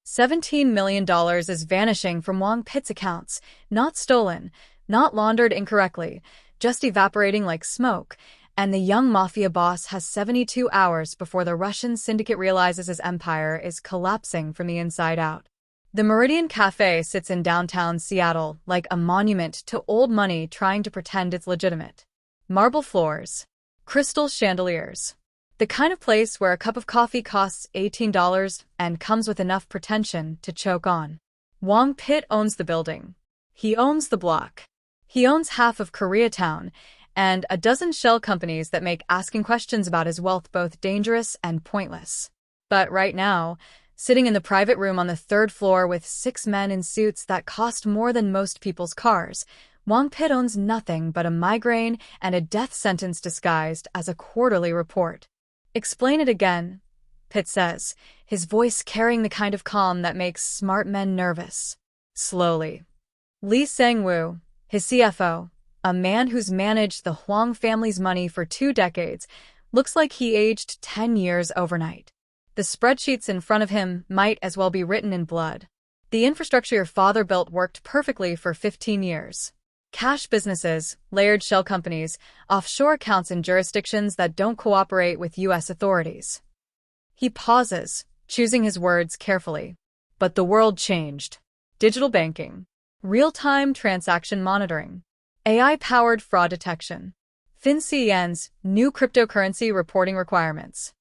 $17 million is vanishing from Wang Pit's accounts, not stolen, not laundered incorrectly, just evaporating like smoke, and the young Mafia boss has 72 hours before the Russian syndicate realizes his empire is collapsing from the inside out. The Meridian Cafe sits in downtown Seattle like a monument to old money trying to pretend it's legitimate. Marble floors, crystal chandeliers. The kind of place where a cup of coffee costs $18 and comes with enough pretension to choke on. Wang Pit owns the building. He owns the block. He owns half of Koreatown and a dozen shell companies that make asking questions about his wealth both dangerous and pointless. But right now, sitting in the private room on the third floor with 6 men in suits that cost more than most people's cars, Wang Pit owns nothing but a migraine and a death sentence disguised as a quarterly report. "Explain it again," Pitt says, his voice carrying the kind of calm that makes smart men nervous. Slowly. Lee Sang-woo, his CFO, a man who's managed the Huang family's money for 2 decades, looks like he aged 10 years overnight. The spreadsheets in front of him might as well be written in blood. The infrastructure your father built worked perfectly for 15 years. Cash businesses, layered shell companies, offshore accounts in jurisdictions that don't cooperate with U.S. authorities. He pauses, choosing his words carefully. But the world changed. Digital banking, real-time transaction monitoring, AI-powered fraud detection, FinCEN's new cryptocurrency reporting requirements.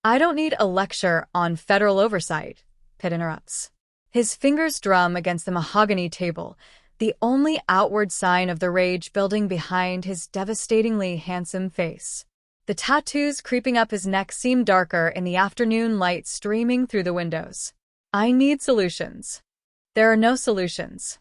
"I don't need a lecture on federal oversight," Pitt interrupts. His fingers drum against the mahogany table, the only outward sign of the rage building behind his devastatingly handsome face. The tattoos creeping up his neck seem darker in the afternoon light streaming through the windows. "I need solutions." "There are no solutions."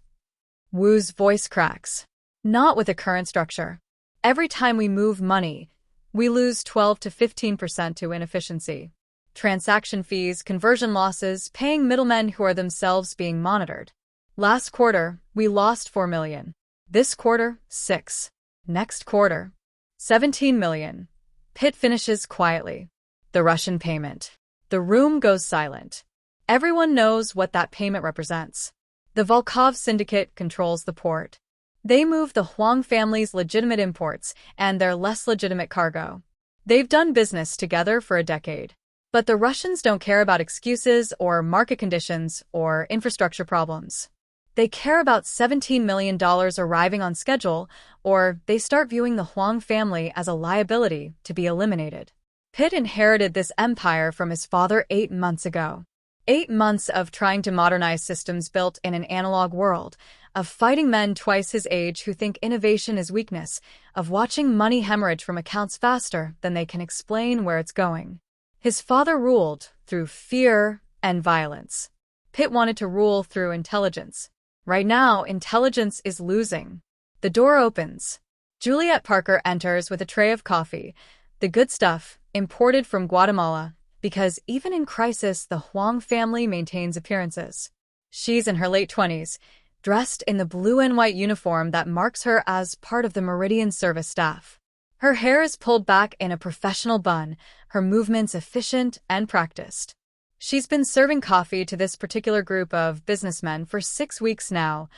Wu's voice cracks. "Not with the current structure. Every time we move money, we lose 12 to 15% to inefficiency. Transaction fees, conversion losses, paying middlemen who are themselves being monitored. Last quarter, we lost 4 million. This quarter, 6. Next quarter, 17 million. Pitt finishes quietly. The Russian payment. The room goes silent. Everyone knows what that payment represents. The Volkov syndicate controls the port. They move the Huang family's legitimate imports and their less legitimate cargo. They've done business together for a decade. But the Russians don't care about excuses or market conditions or infrastructure problems. They care about $17 million arriving on schedule, or they start viewing the Huang family as a liability to be eliminated. Pitt inherited this empire from his father 8 months ago. 8 months of trying to modernize systems built in an analog world, of fighting men twice his age who think innovation is weakness, of watching money hemorrhage from accounts faster than they can explain where it's going. His father ruled through fear and violence. Pitt wanted to rule through intelligence. Right now, intelligence is losing. The door opens. Juliet Parker enters with a tray of coffee, the good stuff, imported from Guatemala, because even in crisis, the Huang family maintains appearances. She's in her late 20s, dressed in the blue and white uniform that marks her as part of the Meridian service staff. Her hair is pulled back in a professional bun, her movements efficient and practiced. She's been serving coffee to this particular group of businessmen for 6 weeks now,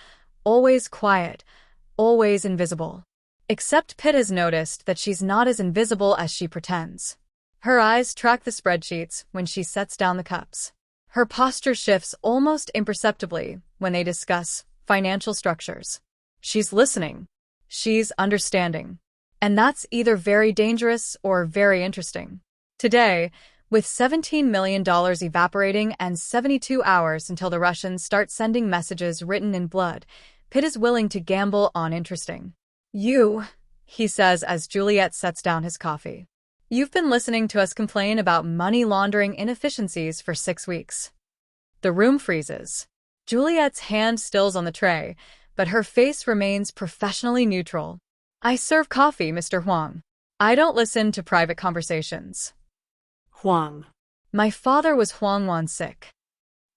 always quiet, always invisible. Except Pitt has noticed that she's not as invisible as she pretends. Her eyes track the spreadsheets when she sets down the cups. Her posture shifts almost imperceptibly when they discuss financial structures. She's listening. She's understanding. And that's either very dangerous or very interesting. Today, with $17 million evaporating and 72 hours until the Russians start sending messages written in blood, Pitt is willing to gamble on interesting. "You," he says as Juliet sets down his coffee. "You've been listening to us complain about money laundering inefficiencies for 6 weeks." The room freezes. Juliet's hand stills on the tray, but her face remains professionally neutral. "I serve coffee, Mr. Huang. I don't listen to private conversations." Huang. "My father was Huang Wan-sik."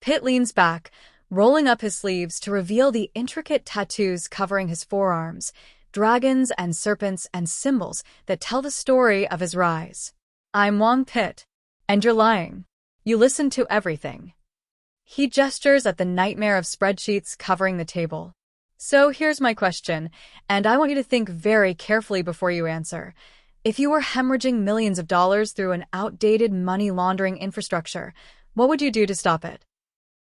Pitt leans back, rolling up his sleeves to reveal the intricate tattoos covering his forearms, dragons and serpents and symbols that tell the story of his rise. "I'm Wang Pitt. And you're lying. You listen to everything." He gestures at the nightmare of spreadsheets covering the table. So here's my question, and I want you to think very carefully before you answer. If you were hemorrhaging millions of dollars through an outdated money laundering infrastructure, what would you do to stop it?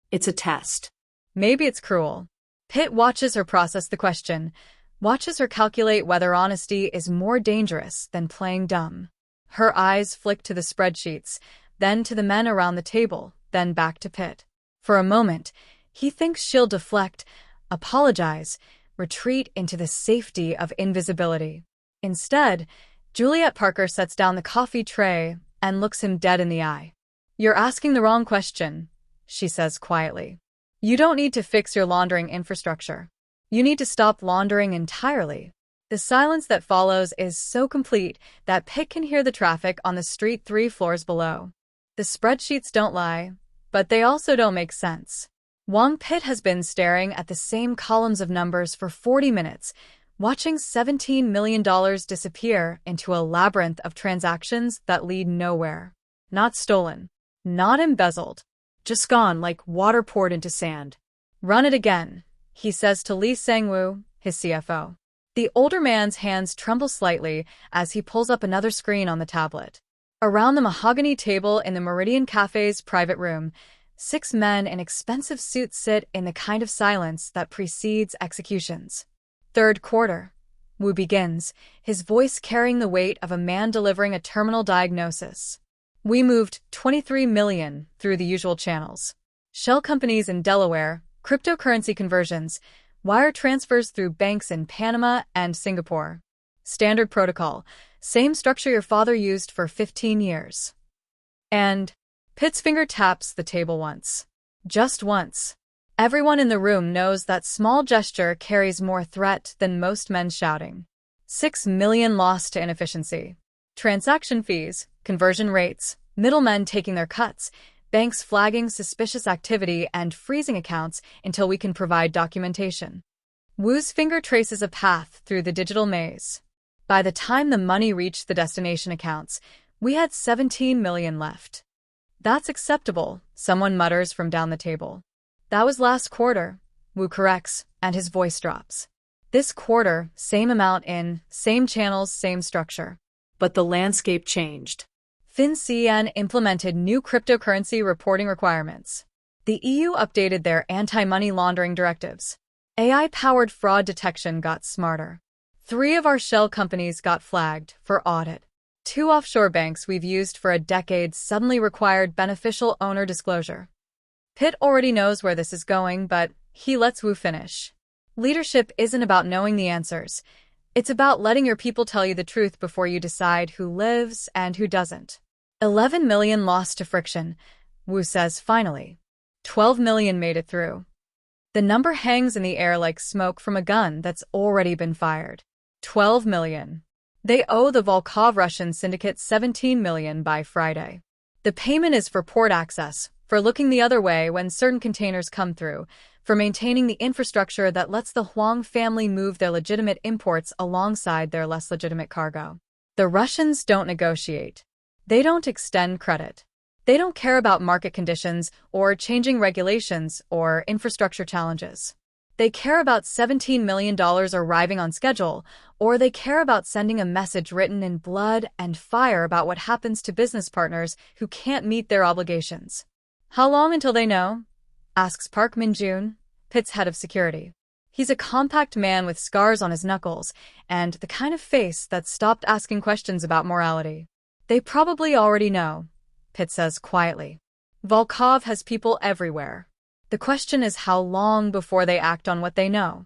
It's a test. Maybe it's cruel. Pitt watches her process the question, watches her calculate whether honesty is more dangerous than playing dumb. Her eyes flick to the spreadsheets, then to the men around the table, then back to Pitt. For a moment, he thinks she'll deflect, apologize, retreat into the safety of invisibility. Instead, Juliet Parker sets down the coffee tray and looks him dead in the eye. "You're asking the wrong question," she says quietly. "You don't need to fix your laundering infrastructure. You need to stop laundering entirely." The silence that follows is so complete that Pitt can hear the traffic on the street 3 floors below. The spreadsheets don't lie, but they also don't make sense. Wong Pitt has been staring at the same columns of numbers for 40 minutes, watching $17 million disappear into a labyrinth of transactions that lead nowhere. Not stolen, not embezzled, just gone like water poured into sand. "Run it again," he says to Lee Sang-woo, his CFO. The older man's hands tremble slightly as he pulls up another screen on the tablet. Around the mahogany table in the Meridian Cafe's private room, 6 men in expensive suits sit in the kind of silence that precedes executions. "Third quarter," Wu begins, his voice carrying the weight of a man delivering a terminal diagnosis. "We moved $23 million through the usual channels. Shell companies in Delaware, cryptocurrency conversions, wire transfers through banks in Panama and Singapore. Standard protocol, same structure your father used for 15 years. And Pitt's finger taps the table once. Just once. Everyone in the room knows that small gesture carries more threat than most men shouting. 6 million lost to inefficiency. Transaction fees, conversion rates, middlemen taking their cuts, banks flagging suspicious activity and freezing accounts until we can provide documentation." Wu's finger traces a path through the digital maze. By the time the money reached the destination accounts, we had 17 million left. "That's acceptable," someone mutters from down the table. "That was last quarter," Wu corrects, and his voice drops. "This quarter, same amount in, same channels, same structure." But the landscape changed. FinCEN implemented new cryptocurrency reporting requirements. The EU updated their anti-money laundering directives. AI-powered fraud detection got smarter. 3 of our shell companies got flagged for audit. 2 offshore banks we've used for a decade suddenly required beneficial owner disclosure. Pitt already knows where this is going, but he lets Wu finish. Leadership isn't about knowing the answers. It's about letting your people tell you the truth before you decide who lives and who doesn't. 11 million lost to friction, Wu says finally. 12 million made it through. The number hangs in the air like smoke from a gun that's already been fired. 12 million. They owe the Volkov Russian syndicate 17 million by Friday. The payment is for port access, for looking the other way when certain containers come through, for maintaining the infrastructure that lets the Huang family move their legitimate imports alongside their less legitimate cargo. The Russians don't negotiate. They don't extend credit. They don't care about market conditions or changing regulations or infrastructure challenges. They care about $17 million arriving on schedule, or they care about sending a message written in blood and fire about what happens to business partners who can't meet their obligations. "How long until they know?" asks Park Min-jun, Pitt's head of security. He's a compact man with scars on his knuckles and the kind of face that stopped asking questions about morality. "They probably already know," Pitt says quietly. "Volkov has people everywhere. The question is how long before they act on what they know."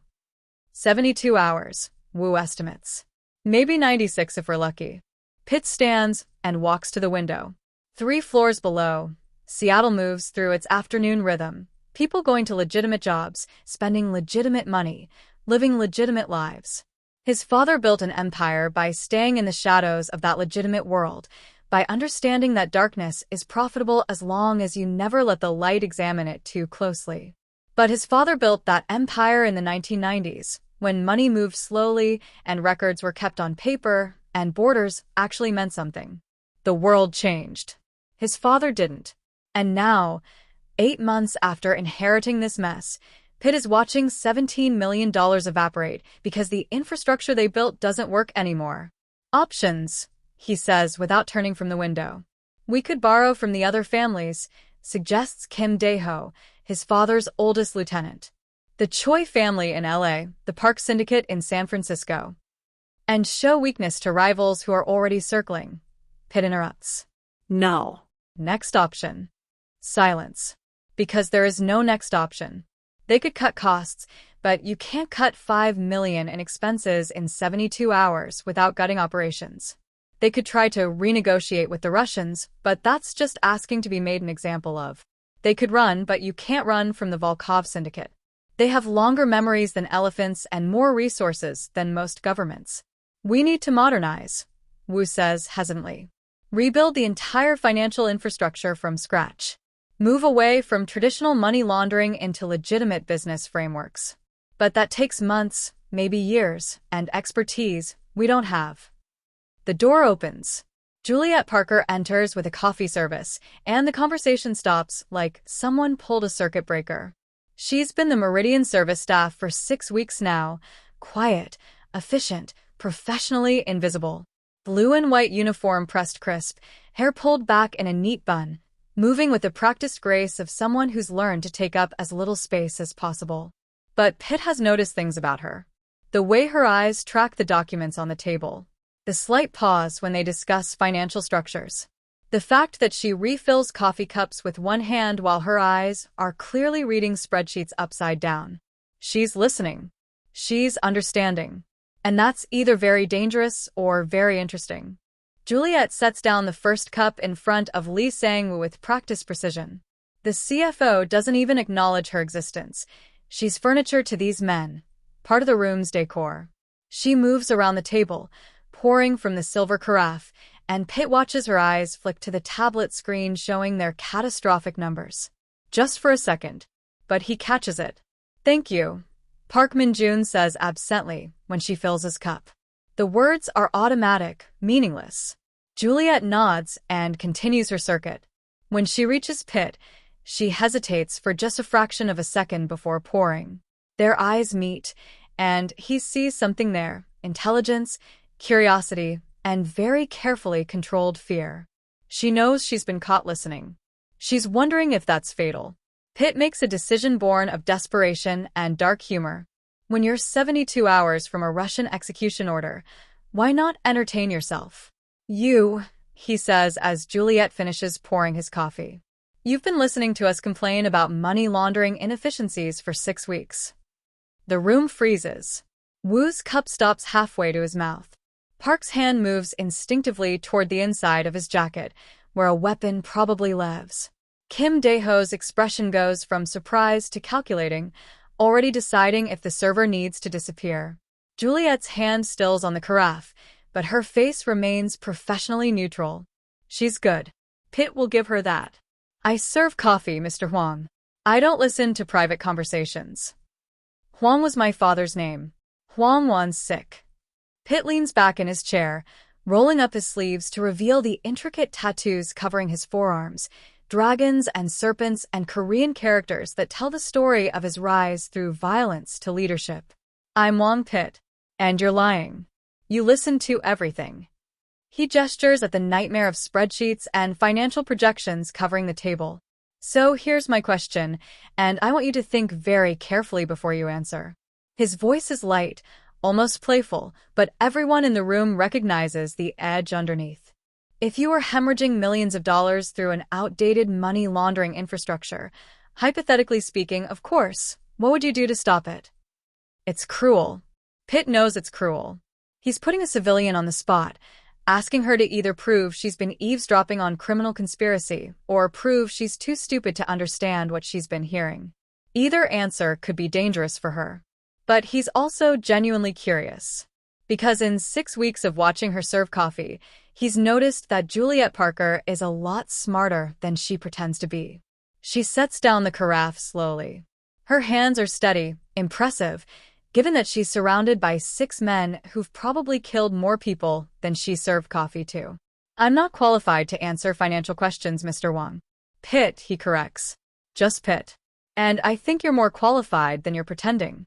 72 hours, Wu estimates. Maybe 96 if we're lucky. Pitt stands and walks to the window. 3 floors below, Seattle moves through its afternoon rhythm. People going to legitimate jobs, spending legitimate money, living legitimate lives. His father built an empire by staying in the shadows of that legitimate world, by understanding that darkness is profitable as long as you never let the light examine it too closely. But his father built that empire in the 1990s, when money moved slowly and records were kept on paper and borders actually meant something. The world changed. His father didn't. And now, 8 months after inheriting this mess, Pitt is watching $17 million evaporate because the infrastructure they built doesn't work anymore. Options, he says without turning from the window. We could borrow from the other families, suggests Kim Dae-ho, his father's oldest lieutenant. The Choi family in LA, the Park Syndicate in San Francisco. And show weakness to rivals who are already circling. Pitt interrupts. No. Next option. Silence. Because there is no next option. They could cut costs, but you can't cut $5 million in expenses in 72 hours without gutting operations. They could try to renegotiate with the Russians, but that's just asking to be made an example of. They could run, but you can't run from the Volkov syndicate. They have longer memories than elephants and more resources than most governments. We need to modernize, Wu says hesitantly. Rebuild the entire financial infrastructure from scratch. Move away from traditional money laundering into legitimate business frameworks. But that takes months, maybe years, and expertise we don't have. The door opens. Juliet Parker enters with a coffee service, and the conversation stops like someone pulled a circuit breaker. She's been the Meridian service staff for 6 weeks now, quiet, efficient, professionally invisible. Blue and white uniform pressed crisp, hair pulled back in a neat bun, moving with the practiced grace of someone who's learned to take up as little space as possible. But Pitt has noticed things about her. The way her eyes track the documents on the table. The slight pause when they discuss financial structures. The fact that she refills coffee cups with one hand while her eyes are clearly reading spreadsheets upside down. She's listening. She's understanding. And that's either very dangerous or very interesting. Juliet sets down the first cup in front of Lee Sang-woo with practiced precision. The CFO doesn't even acknowledge her existence. She's furniture to these men, part of the room's decor. She moves around the table, pouring from the silver carafe, and Pitt watches her eyes flick to the tablet screen showing their catastrophic numbers. Just for a second. But he catches it. Thank you, Park Min-jun says absently when she fills his cup. The words are automatic, meaningless. Juliet nods and continues her circuit. When she reaches Pitt, she hesitates for just a fraction of a second before pouring. Their eyes meet, and he sees something there: intelligence, curiosity, and very carefully controlled fear. She knows she's been caught listening. She's wondering if that's fatal. Pitt makes a decision born of desperation and dark humor. When you're 72 hours from a Russian execution order, why not entertain yourself? He says as Juliet finishes pouring his coffee. You've been listening to us complain about money laundering inefficiencies for 6 weeks. The room freezes. Wu's cup stops halfway to his mouth. Park's hand moves instinctively toward the inside of his jacket, where a weapon probably lives. Kim Dae-ho's expression goes from surprise to calculating, already deciding if the server needs to disappear. Juliet's hand stills on the carafe, but her face remains professionally neutral. She's good. Pitt will give her that. I serve coffee, Mr. Huang. I don't listen to private conversations. Huang was my father's name. Huang Wan's sick. Pitt leans back in his chair, rolling up his sleeves to reveal the intricate tattoos covering his forearms, dragons and serpents and Korean characters that tell the story of his rise through violence to leadership. I'm Wang Pitt. And you're lying. You listen to everything. He gestures at the nightmare of spreadsheets and financial projections covering the table. So here's my question, and I want you to think very carefully before you answer. His voice is light, almost playful, but everyone in the room recognizes the edge underneath. If you were hemorrhaging millions of dollars through an outdated money laundering infrastructure, hypothetically speaking, of course, what would you do to stop it? It's cruel. Pitt knows it's cruel. He's putting a civilian on the spot, asking her to either prove she's been eavesdropping on criminal conspiracy or prove she's too stupid to understand what she's been hearing. Either answer could be dangerous for her. But he's also genuinely curious. Because in 6 weeks of watching her serve coffee, he's noticed that Juliet Parker is a lot smarter than she pretends to be. She sets down the carafe slowly. Her hands are steady, impressive, given that she's surrounded by 6 men who've probably killed more people than she served coffee to. I'm not qualified to answer financial questions, Mr. Wang. Pitt, he corrects. Just Pitt. And I think you're more qualified than you're pretending.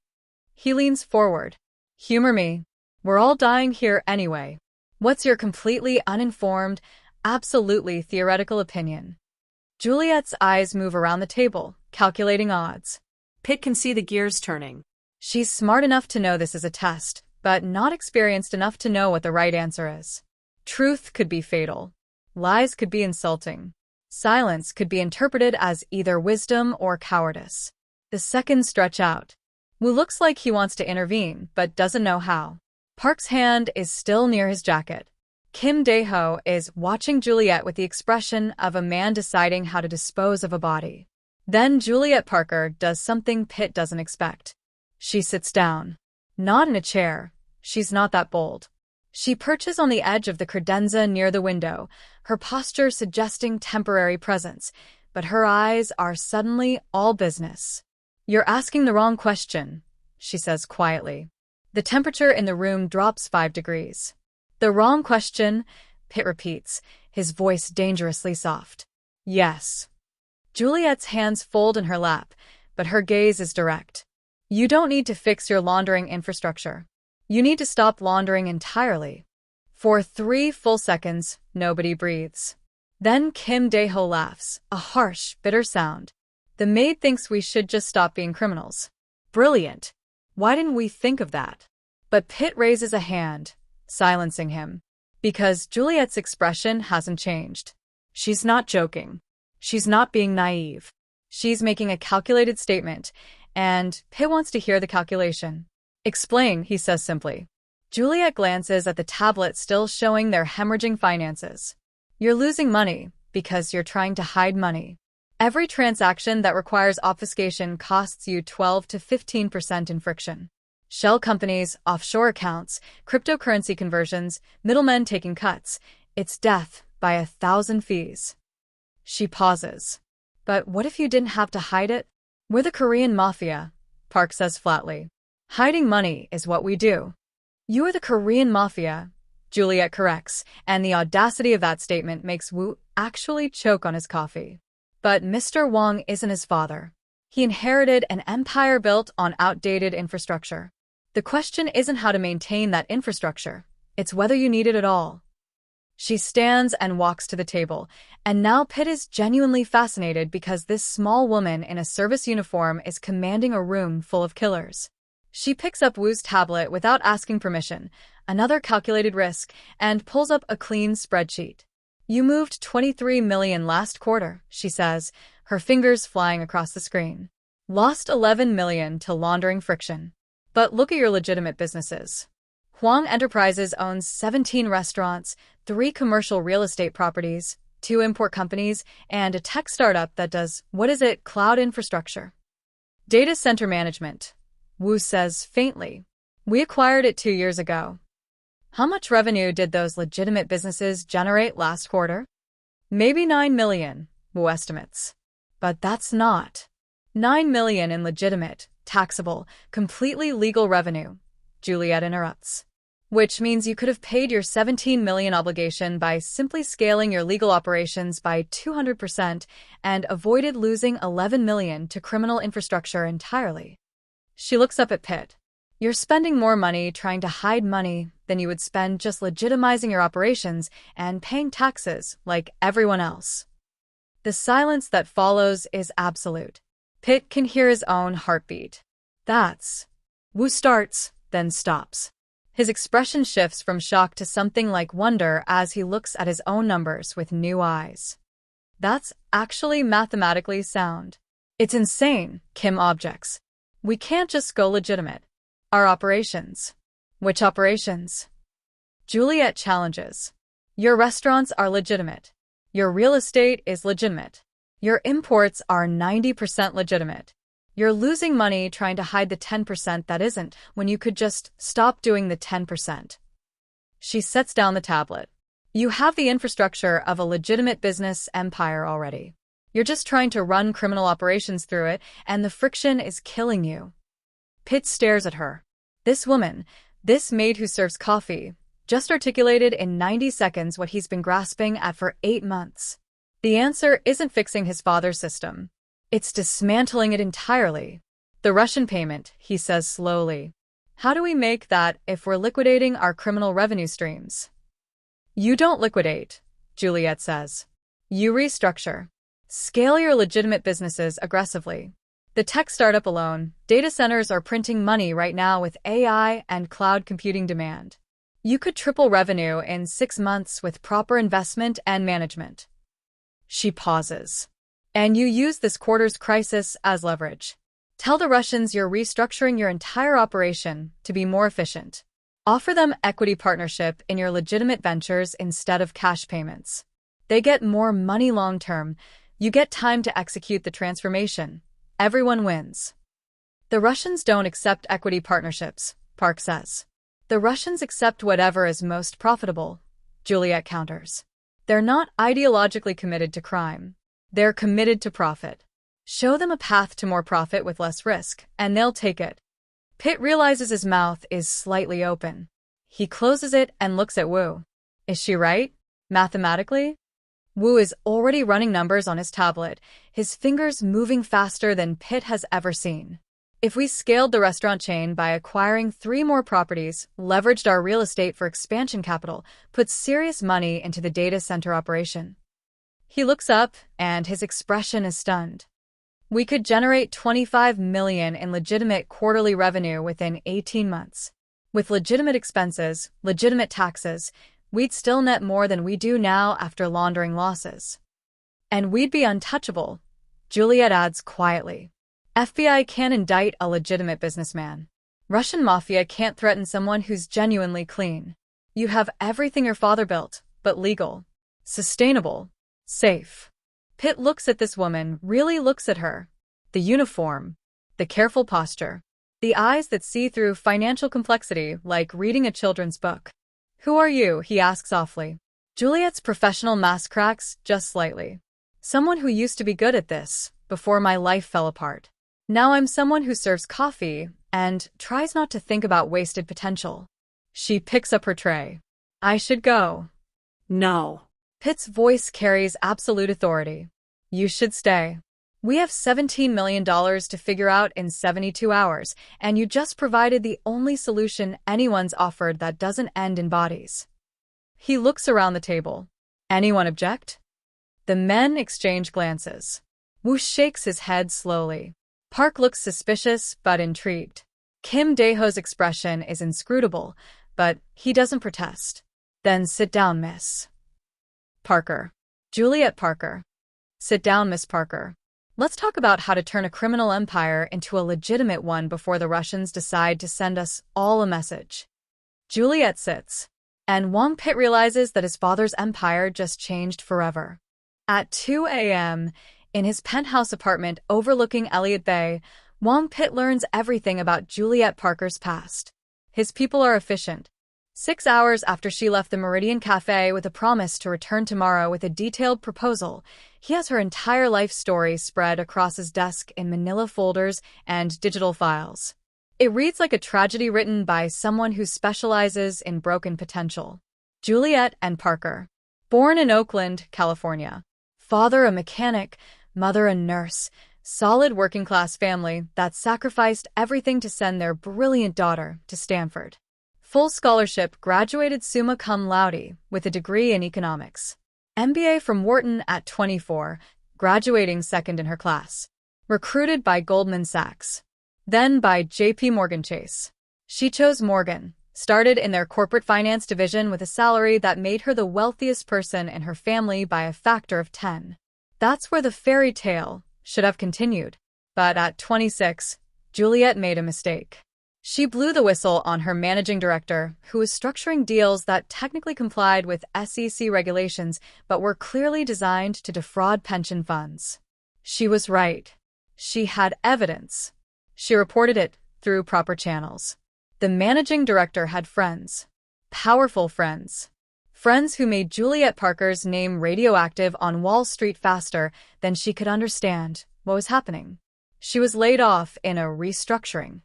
He leans forward. Humor me. We're all dying here anyway. What's your completely uninformed, absolutely theoretical opinion? Juliet's eyes move around the table, calculating odds. Pitt can see the gears turning. She's smart enough to know this is a test, but not experienced enough to know what the right answer is. Truth could be fatal. Lies could be insulting. Silence could be interpreted as either wisdom or cowardice. The seconds stretch out. Wu looks like he wants to intervene, but doesn't know how. Park's hand is still near his jacket. Kim Dae-ho is watching Juliet with the expression of a man deciding how to dispose of a body. Then Juliet Parker does something Pitt doesn't expect. She sits down. Not in a chair. She's not that bold. She perches on the edge of the credenza near the window, her posture suggesting temporary presence, but her eyes are suddenly all business. "You're asking the wrong question," she says quietly. The temperature in the room drops 5 degrees. "The wrong question," Pitt repeats, his voice dangerously soft. "Yes." Juliet's hands fold in her lap, but her gaze is direct. "You don't need to fix your laundering infrastructure. You need to stop laundering entirely." For 3 full seconds, nobody breathes. Then Kim Dae-ho laughs, a harsh, bitter sound. "The maid thinks we should just stop being criminals." Brilliant. Why didn't we think of that? But Pitt raises a hand, silencing him. Because Juliet's expression hasn't changed. She's not joking. She's not being naive. She's making a calculated statement, and Pitt wants to hear the calculation. "Explain," he says simply. Juliet glances at the tablet still showing their hemorrhaging finances. "You're losing money because you're trying to hide money. Every transaction that requires obfuscation costs you 12 to 15% in friction. Shell companies, offshore accounts, cryptocurrency conversions, middlemen taking cuts. It's death by 1,000 fees." She pauses. "But what if you didn't have to hide it?" "We're the Korean Mafia," Park says flatly. "Hiding money is what we do." "You are the Korean Mafia," Juliet corrects, and the audacity of that statement makes Wu actually choke on his coffee. But Mr. Wong isn't his father. He inherited an empire built on outdated infrastructure. The question isn't how to maintain that infrastructure, it's whether you need it at all. She stands and walks to the table, and now Pitt is genuinely fascinated because this small woman in a service uniform is commanding a room full of killers. She picks up Wu's tablet without asking permission, another calculated risk, and pulls up a clean spreadsheet. "You moved 23 million last quarter," she says, her fingers flying across the screen. "Lost 11 million to laundering friction. But look at your legitimate businesses. Huang Enterprises owns 17 restaurants, 3 commercial real estate properties, 2 import companies, and a tech startup that does, cloud infrastructure. Data center management," Wu says faintly. "We acquired it 2 years ago." How much revenue did those legitimate businesses generate last quarter? "Maybe 9 million, Wu estimates. But that's not 9 million in legitimate, taxable, completely legal revenue," Juliet interrupts. "Which means you could have paid your 17 million obligation by simply scaling your legal operations by 200% and avoided losing 11 million to criminal infrastructure entirely." She looks up at Pitt. "You're spending more money trying to hide money than you would spend just legitimizing your operations and paying taxes like everyone else." The silence that follows is absolute. Pitt can hear his own heartbeat. "That's..." Wu starts, then stops. His expression shifts from shock to something like wonder as he looks at his own numbers with new eyes. "That's actually mathematically sound." "It's insane," Kim objects. "We can't just go legitimate. Our operations." "Which operations?" Juliet challenges. "Your restaurants are legitimate. Your real estate is legitimate. Your imports are 90% legitimate. You're losing money trying to hide the 10% that isn't when you could just stop doing the 10%. She sets down the tablet. "You have the infrastructure of a legitimate business empire already. You're just trying to run criminal operations through it, and the friction is killing you." Pitt stares at her. This woman, this maid who serves coffee, just articulated in 90 seconds what he's been grasping at for 8 months. The answer isn't fixing his father's system. It's dismantling it entirely. The Russian payment, he says slowly. How do we make that if we're liquidating our criminal revenue streams? You don't liquidate, Juliet says. You restructure. Scale your legitimate businesses aggressively. The tech startup alone, data centers are printing money right now with AI and cloud computing demand. You could triple revenue in 6 months with proper investment and management. She pauses. And you use this quarter's crisis as leverage. Tell the Russians you're restructuring your entire operation to be more efficient. Offer them equity partnership in your legitimate ventures instead of cash payments. They get more money long-term. You get time to execute the transformation. Everyone wins. The Russians don't accept equity partnerships, Park says. The Russians accept whatever is most profitable, Juliet counters. They're not ideologically committed to crime. They're committed to profit. Show them a path to more profit with less risk, and they'll take it. Pitt realizes his mouth is slightly open. He closes it and looks at Wu. Is she right? Mathematically? Wu is already running numbers on his tablet, his fingers moving faster than Pitt has ever seen. If we scaled the restaurant chain by acquiring 3 more properties, leveraged our real estate for expansion capital, put serious money into the data center operation. He looks up, and his expression is stunned. We could generate $25 million in legitimate quarterly revenue within 18 months. With legitimate expenses, legitimate taxes, we'd still net more than we do now after laundering losses. And we'd be untouchable, Juliet adds quietly. FBI can't indict a legitimate businessman. Russian Mafia can't threaten someone who's genuinely clean. You have everything your father built, but legal, sustainable, safe. Pitt looks at this woman, really looks at her. The uniform, the careful posture, the eyes that see through financial complexity like reading a children's book. Who are you? He asks softly. Juliet's professional mask cracks just slightly. Someone who used to be good at this, before my life fell apart. Now I'm someone who serves coffee and tries not to think about wasted potential. She picks up her tray. I should go. No. Pitt's voice carries absolute authority. You should stay. We have $17 million to figure out in 72 hours, and you just provided the only solution anyone's offered that doesn't end in bodies. He looks around the table. Anyone object? The men exchange glances. Wu shakes his head slowly. Park looks suspicious but intrigued. Kim Dae-ho's expression is inscrutable, but he doesn't protest. Then sit down, Miss Parker. Juliet Parker. Sit down, Miss Parker. Let's talk about how to turn a criminal empire into a legitimate one before the Russians decide to send us all a message. Juliet sits, and Wong Pitt realizes that his father's empire just changed forever. At 2 a.m., in his penthouse apartment overlooking Elliott Bay, Wong Pitt learns everything about Juliet Parker's past. His people are efficient. 6 hours after she left the Meridian Cafe with a promise to return tomorrow with a detailed proposal, he has her entire life story spread across his desk in manila folders and digital files. It reads like a tragedy written by someone who specializes in broken potential. Juliet and Parker. Born in Oakland, California. Father a mechanic, mother a nurse. Solid working-class family that sacrificed everything to send their brilliant daughter to Stanford. Full scholarship, graduated summa cum laude with a degree in economics. MBA from Wharton at 24, graduating second in her class. Recruited by Goldman Sachs. Then by JP Morgan Chase. She chose Morgan, started in their corporate finance division with a salary that made her the wealthiest person in her family by a factor of 10. That's where the fairy tale should have continued. But at 26, Juliet made a mistake. She blew the whistle on her managing director, who was structuring deals that technically complied with SEC regulations but were clearly designed to defraud pension funds. She was right. She had evidence. She reported it through proper channels. The managing director had friends. Powerful friends. Friends who made Juliet Parker's name radioactive on Wall Street faster than she could understand what was happening. She was laid off in a restructuring.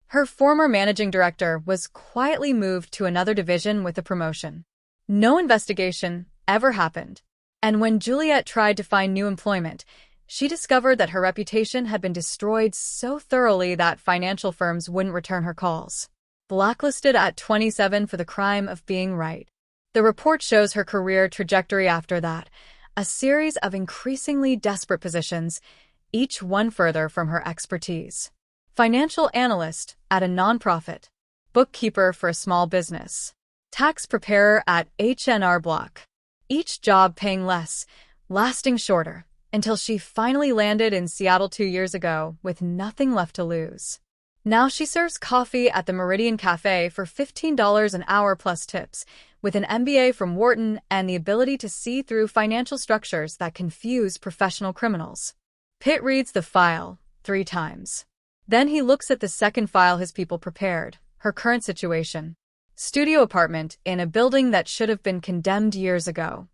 Her former managing director was quietly moved to another division with a promotion. No investigation ever happened. And when Juliet tried to find new employment, She discovered that her reputation had been destroyed so thoroughly that financial firms wouldn't return her calls. Blacklisted at 27 for the crime of being right. The report shows her career trajectory after that, a series of increasingly desperate positions, each one further from her expertise. Financial analyst at a nonprofit, bookkeeper for a small business, tax preparer at H&R Block. Each job paying less, lasting shorter, until she finally landed in Seattle 2 years ago with nothing left to lose. Now she serves coffee at the Meridian Cafe for $15 an hour plus tips, with an MBA from Wharton and the ability to see through financial structures that confuse professional criminals. Pitt reads the file 3 times. Then he looks at the second file his people prepared, her current situation. Studio apartment in a building that should have been condemned years ago.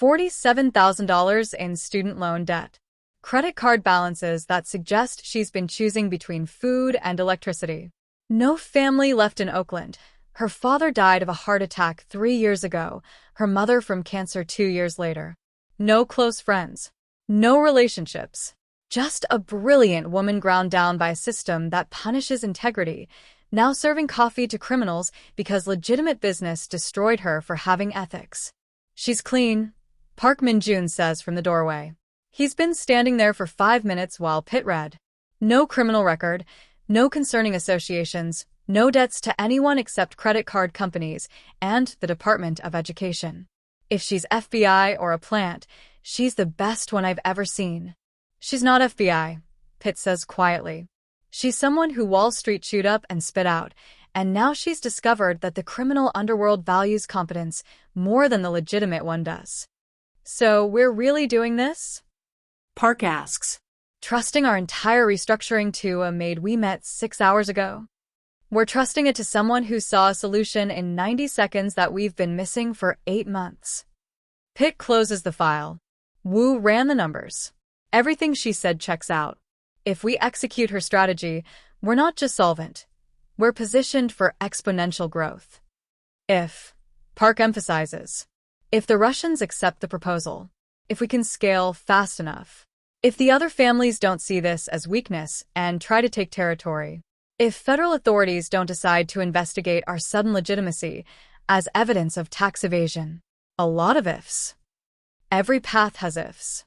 $47,000 in student loan debt. Credit card balances that suggest she's been choosing between food and electricity. No family left in Oakland. Her father died of a heart attack 3 years ago, her mother from cancer 2 years later. No close friends. No relationships. Just a brilliant woman ground down by a system that punishes integrity, now serving coffee to criminals because legitimate business destroyed her for having ethics. She's clean, Park Min-jun says from the doorway. He's been standing there for 5 minutes while Pitt read. No criminal record, no concerning associations, no debts to anyone except credit card companies and the Department of Education. If she's FBI or a plant, she's the best one I've ever seen. She's not FBI, Pitt says quietly. She's someone who Wall Street chewed up and spit out, and now she's discovered that the criminal underworld values competence more than the legitimate one does. So we're really doing this? Park asks. Trusting our entire restructuring to a maid we met 6 hours ago? We're trusting it to someone who saw a solution in 90 seconds that we've been missing for 8 months. Pitt closes the file. Wu ran the numbers. Everything she said checks out. If we execute her strategy, we're not just solvent. We're positioned for exponential growth. If, Park emphasizes, if the Russians accept the proposal, if we can scale fast enough, if the other families don't see this as weakness and try to take territory, if federal authorities don't decide to investigate our sudden legitimacy as evidence of tax evasion. A lot of ifs. Every path has ifs.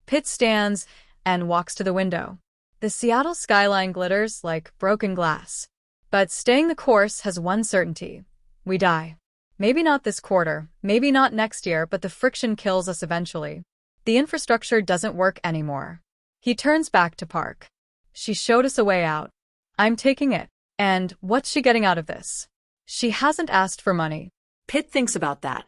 Pitt stands and walks to the window. The Seattle skyline glitters like broken glass. But staying the course has one certainty. We die. Maybe not this quarter, maybe not next year, but the friction kills us eventually. The infrastructure doesn't work anymore. He turns back to Park. She showed us a way out. I'm taking it. And what's she getting out of this? She hasn't asked for money. Pitt thinks about that.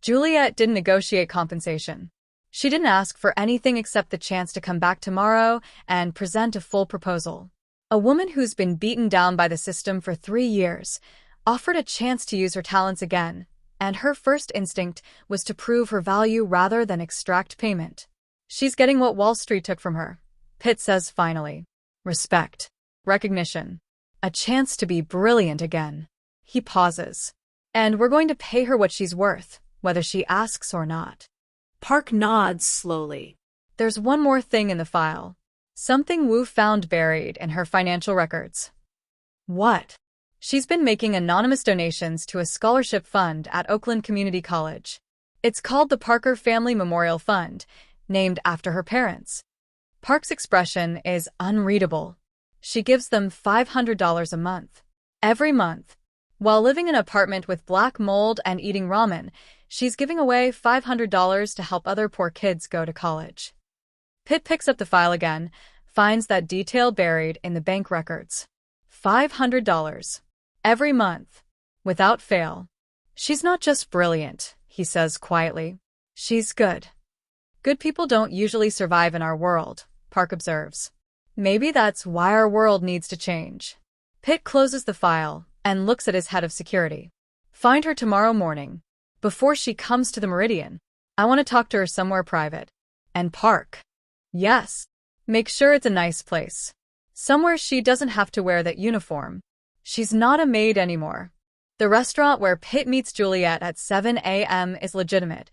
Juliet didn't negotiate compensation. She didn't ask for anything except the chance to come back tomorrow and present a full proposal. A woman who's been beaten down by the system for 3 years offered a chance to use her talents again, and her first instinct was to prove her value rather than extract payment. She's getting what Wall Street took from her, Pitt says finally. Respect. Recognition. A chance to be brilliant again. He pauses. And we're going to pay her what she's worth, whether she asks or not. Park nods slowly. There's one more thing in the file. Something Wu found buried in her financial records. What? She's been making anonymous donations to a scholarship fund at Oakland Community College. It's called the Parker Family Memorial Fund, named after her parents. Park's expression is unreadable. She gives them $500 a month. Every month. While living in an apartment with black mold and eating ramen, she's giving away $500 to help other poor kids go to college. Pitt picks up the file again, finds that detail buried in the bank records. $500. Every month. Without fail. She's not just brilliant, he says quietly. She's good. Good people don't usually survive in our world, Park observes. Maybe that's why our world needs to change. Pitt closes the file and looks at his head of security. Find her tomorrow morning. Before she comes to the Meridian. I want to talk to her somewhere private. And Park. Yes. Make sure it's a nice place. Somewhere she doesn't have to wear that uniform. She's not a maid anymore. The restaurant where Pitt meets Juliet at 7 a.m. is legitimate.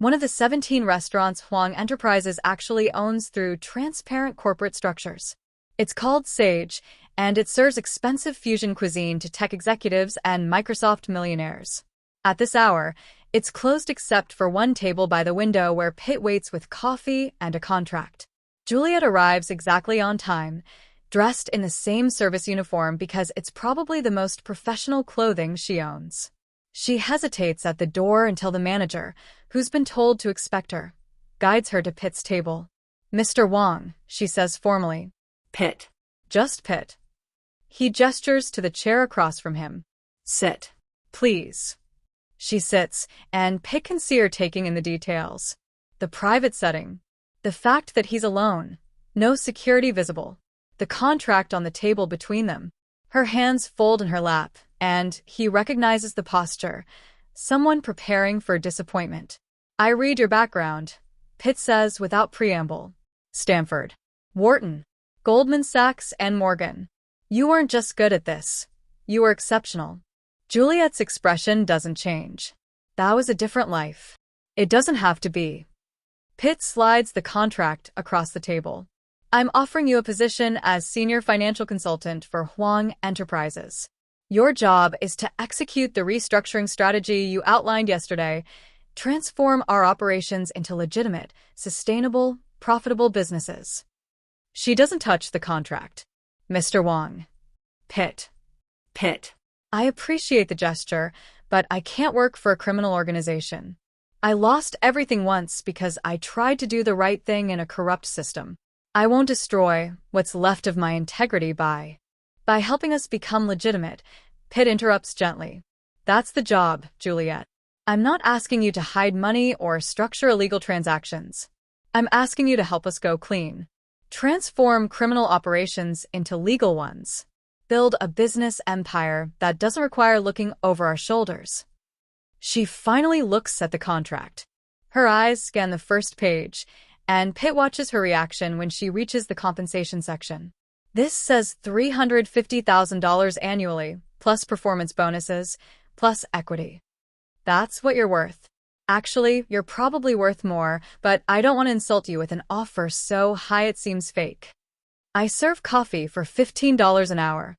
One of the 17 restaurants Huang Enterprises actually owns through transparent corporate structures. It's called Sage, and it serves expensive fusion cuisine to tech executives and Microsoft millionaires. At this hour, it's closed except for one table by the window where Pitt waits with coffee and a contract. Juliet arrives exactly on time, dressed in the same service uniform because it's probably the most professional clothing she owns. She hesitates at the door until the manager, who's been told to expect her, guides her to Pitt's table. "Mr. Wang," she says formally. Pitt. "Just Pitt." He gestures to the chair across from him. Sit. "Please." She sits, and Pitt can see her taking in the details. The private setting. The fact that he's alone. No security visible. The contract on the table between them. Her hands fold in her lap, and he recognizes the posture. Someone preparing for disappointment. "I read your background," Pitt says without preamble. "Stanford, Wharton, Goldman Sachs, and Morgan. You weren't just good at this. You were exceptional." Juliet's expression doesn't change. That was a different life. It doesn't have to be. Pitt slides the contract across the table. "I'm offering you a position as senior financial consultant for Huang Enterprises. Your job is to execute the restructuring strategy you outlined yesterday, transform our operations into legitimate, sustainable, profitable businesses." She doesn't touch the contract. "Mr. Wang." "Pitt." Pitt. "I appreciate the gesture, but I can't work for a criminal organization. I lost everything once because I tried to do the right thing in a corrupt system. I won't destroy what's left of my integrity by helping us become legitimate." Pitt interrupts gently. "That's the job, Juliet. I'm not asking you to hide money or structure illegal transactions. I'm asking you to help us go clean. Transform criminal operations into legal ones. Build a business empire that doesn't require looking over our shoulders." She finally looks at the contract. Her eyes scan the first page, and Pitt watches her reaction when she reaches the compensation section. This says $350,000 annually, plus performance bonuses, plus equity. "That's what you're worth. Actually, you're probably worth more, but I don't want to insult you with an offer so high it seems fake. I serve coffee for $15 an hour."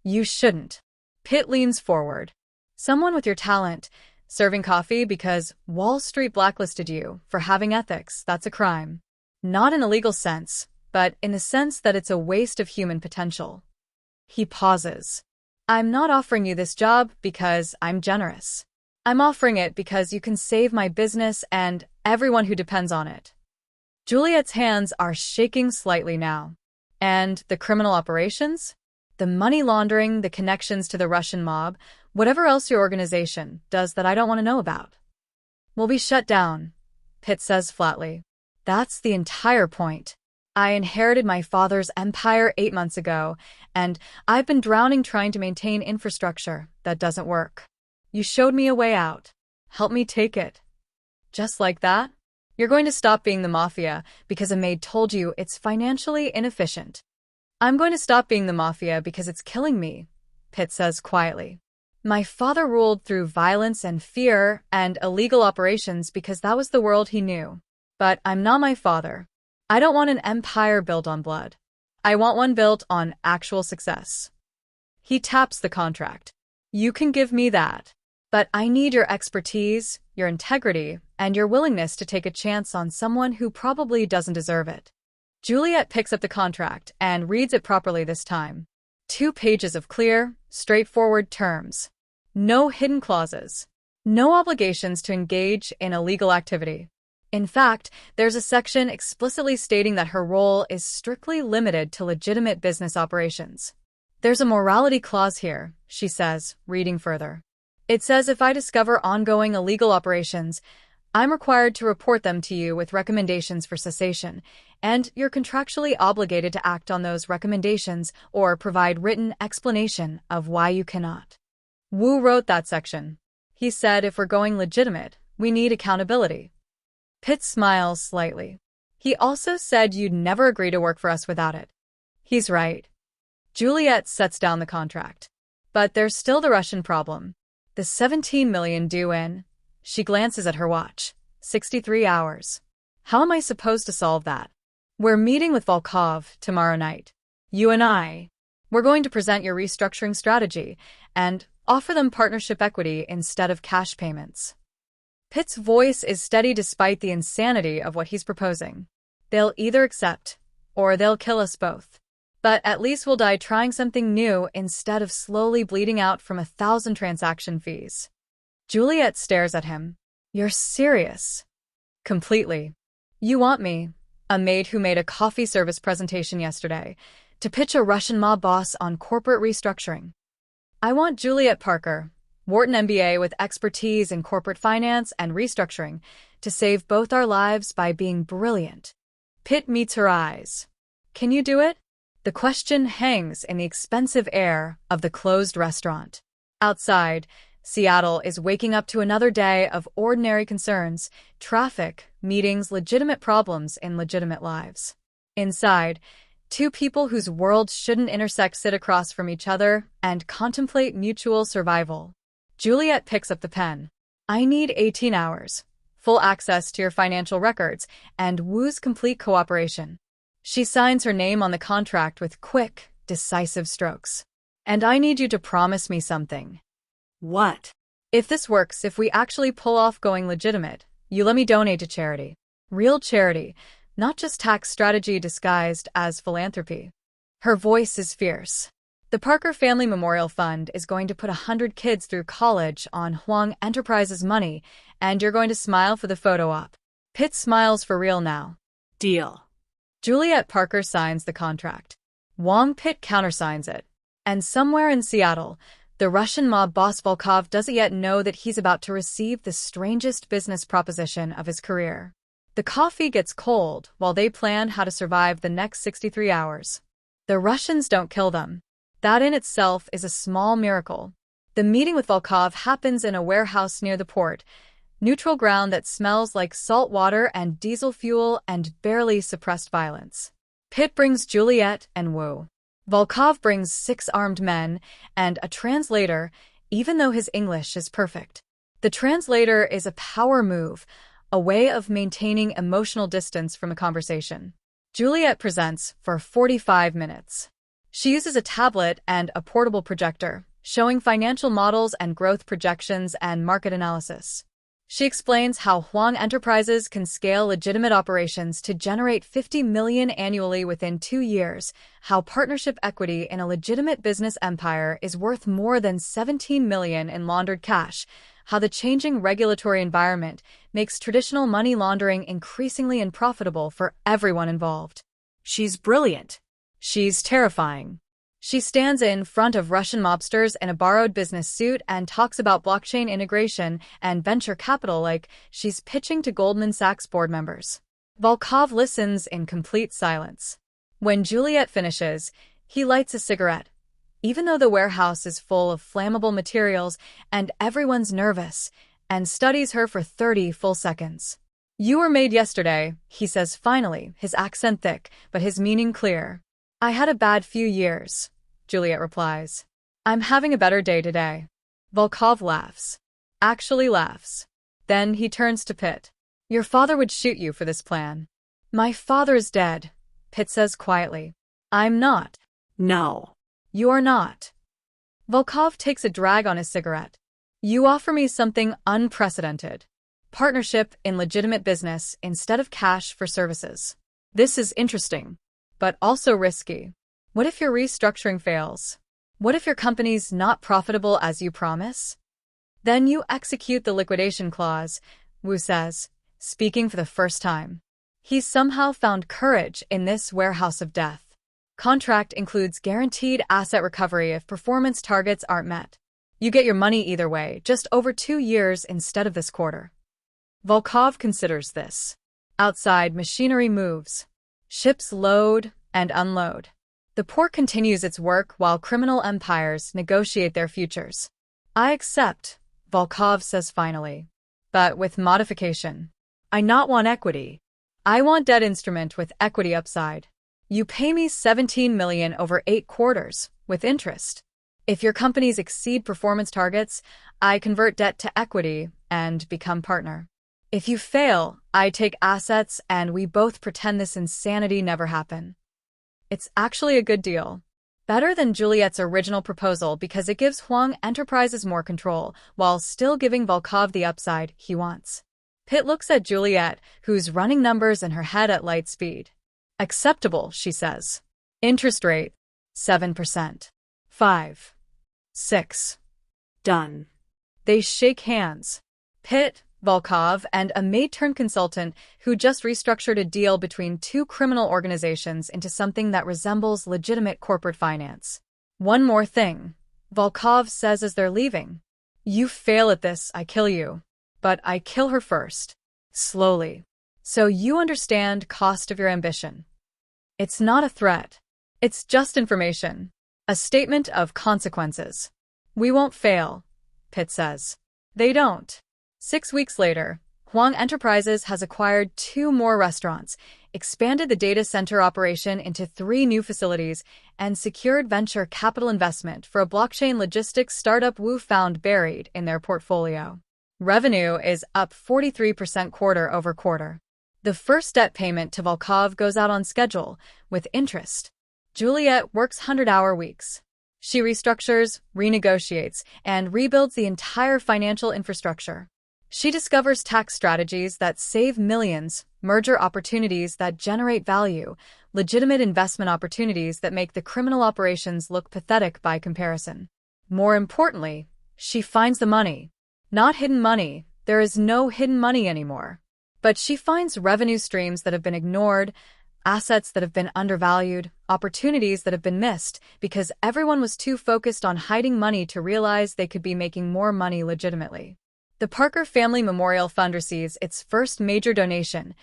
"You shouldn't." Pitt leans forward. "Someone with your talent, serving coffee because Wall Street blacklisted you for having ethics, that's a crime. Not in a legal sense, but in the sense that it's a waste of human potential." He pauses. "I'm not offering you this job because I'm generous. I'm offering it because you can save my business and everyone who depends on it." Juliet's hands are shaking slightly now. "And the criminal operations? The money laundering, the connections to the Russian mob, whatever else your organization does that I don't want to know about?" "Will be shut down," Pitt says flatly. "That's the entire point. I inherited my father's empire 8 months ago, and I've been drowning trying to maintain infrastructure that doesn't work. You showed me a way out. Help me take it." "Just like that? You're going to stop being the Mafia because a maid told you it's financially inefficient." "I'm going to stop being the Mafia because it's killing me," Pitt says quietly. "My father ruled through violence and fear and illegal operations because that was the world he knew. But I'm not my father. I don't want an empire built on blood. I want one built on actual success." He taps the contract. "You can give me that. But I need your expertise, your integrity, and your willingness to take a chance on someone who probably doesn't deserve it." Juliet picks up the contract and reads it properly this time. 2 pages of clear, straightforward terms. No hidden clauses. No obligations to engage in illegal activity. In fact, there's a section explicitly stating that her role is strictly limited to legitimate business operations. "There's a morality clause here," she says, reading further. "It says if I discover ongoing illegal operations, I'm required to report them to you with recommendations for cessation, and you're contractually obligated to act on those recommendations or provide written explanation of why you cannot." Wu wrote that section. He said if we're going legitimate, we need accountability. Pitt smiles slightly. "He also said you'd never agree to work for us without it." "He's right." Juliet sets down the contract. But there's still the Russian problem. The $17 million due in. She glances at her watch. 63 hours. How am I supposed to solve that? We're meeting with Volkov tomorrow night. You and I. We're going to present your restructuring strategy and offer them partnership equity instead of cash payments. Pitt's voice is steady despite the insanity of what he's proposing. They'll either accept, or they'll kill us both. But at least we'll die trying something new instead of slowly bleeding out from 1,000 transaction fees. Juliet stares at him. You're serious? Completely. You want me, a maid who made a coffee service presentation yesterday, to pitch a Russian mob boss on corporate restructuring. I want Juliet Parker, Wharton MBA with expertise in corporate finance and restructuring, to save both our lives by being brilliant. Pitt meets her eyes. Can you do it? The question hangs in the expensive air of the closed restaurant. Outside, Seattle is waking up to another day of ordinary concerns, traffic, meetings, legitimate problems in legitimate lives. Inside, two people whose worlds shouldn't intersect sit across from each other and contemplate mutual survival. Juliet picks up the pen. I need 18 hours, full access to your financial records, and Wu's complete cooperation. She signs her name on the contract with quick, decisive strokes. And I need you to promise me something. What? If this works, if we actually pull off going legitimate, you let me donate to charity. Real charity, not just tax strategy disguised as philanthropy. Her voice is fierce. The Parker Family Memorial Fund is going to put 100 kids through college on Huang Enterprises money, and you're going to smile for the photo op. Pitt smiles for real now. Deal. Juliet Parker signs the contract. Wong Pitt countersigns it. And somewhere in Seattle, the Russian mob boss Volkov doesn't yet know that he's about to receive the strangest business proposition of his career. The coffee gets cold while they plan how to survive the next 63 hours. The Russians don't kill them. That in itself is a small miracle. The meeting with Volkov happens in a warehouse near the port, neutral ground that smells like salt water and diesel fuel and barely suppressed violence. Pitt brings Juliet and Wu. Volkov brings 6 armed men and a translator, even though his English is perfect. The translator is a power move, a way of maintaining emotional distance from a conversation. Juliet presents for 45 minutes. She uses a tablet and a portable projector, showing financial models and growth projections and market analysis. She explains how Huang Enterprises can scale legitimate operations to generate $50 million annually within 2 years, how partnership equity in a legitimate business empire is worth more than $17 million in laundered cash, how the changing regulatory environment makes traditional money laundering increasingly unprofitable for everyone involved. She's brilliant. She's terrifying. She stands in front of Russian mobsters in a borrowed business suit and talks about blockchain integration and venture capital like she's pitching to Goldman Sachs board members. Volkov listens in complete silence. When Juliet finishes, he lights a cigarette. Even though the warehouse is full of flammable materials and everyone's nervous, and studies her for 30 full seconds. You were made yesterday, he says finally, his accent thick, but his meaning clear. I had a bad few years, Juliet replies. I'm having a better day today. Volkov laughs. Actually laughs. Then he turns to Pitt. Your father would shoot you for this plan. My father's dead, Pitt says quietly. I'm not. No. You are not. Volkov takes a drag on his cigarette. You offer me something unprecedented. Partnership in legitimate business instead of cash for services. This is interesting, but also risky. What if your restructuring fails? What if your company's not profitable as you promise? Then you execute the liquidation clause, Wu says, speaking for the first time. He's somehow found courage in this warehouse of death. Contract includes guaranteed asset recovery if performance targets aren't met. You get your money either way, just over 2 years instead of this quarter. Volkov considers this. Outside, machinery moves. Ships load and unload. The port continues its work while criminal empires negotiate their futures. I accept, Volkov says finally. But with modification. I not want equity. I want debt instrument with equity upside. You pay me $17 million over 8 quarters, with interest. If your companies exceed performance targets, I convert debt to equity and become partner. If you fail, I take assets and we both pretend this insanity never happened. It's actually a good deal. Better than Juliet's original proposal because it gives Huang Enterprises more control, while still giving Volkov the upside he wants. Pitt looks at Juliet, who's running numbers in her head at light speed. Acceptable, she says. Interest rate, 7%. 5. 6. Done. They shake hands. Pitt, Volkov, and a Maid-turned-consultant who just restructured a deal between two criminal organizations into something that resembles legitimate corporate finance. One more thing, Volkov says as they're leaving. You fail at this, I kill you. But I kill her first. Slowly. So you understand cost of your ambition. It's not a threat. It's just information. A statement of consequences. We won't fail, Pitt says. They don't. 6 weeks later, Huang Enterprises has acquired 2 more restaurants, expanded the data center operation into 3 new facilities, and secured venture capital investment for a blockchain logistics startup Wu found buried in their portfolio. Revenue is up 43% quarter-over-quarter. The first debt payment to Volkov goes out on schedule, with interest. Juliet works 100-hour weeks. She restructures, renegotiates, and rebuilds the entire financial infrastructure. She discovers tax strategies that save millions, merger opportunities that generate value, legitimate investment opportunities that make the criminal operations look pathetic by comparison. More importantly, she finds the money. Not hidden money, there is no hidden money anymore. But she finds revenue streams that have been ignored, assets that have been undervalued, opportunities that have been missed because everyone was too focused on hiding money to realize they could be making more money legitimately. The Parker Family Memorial Fund receives its first major donation,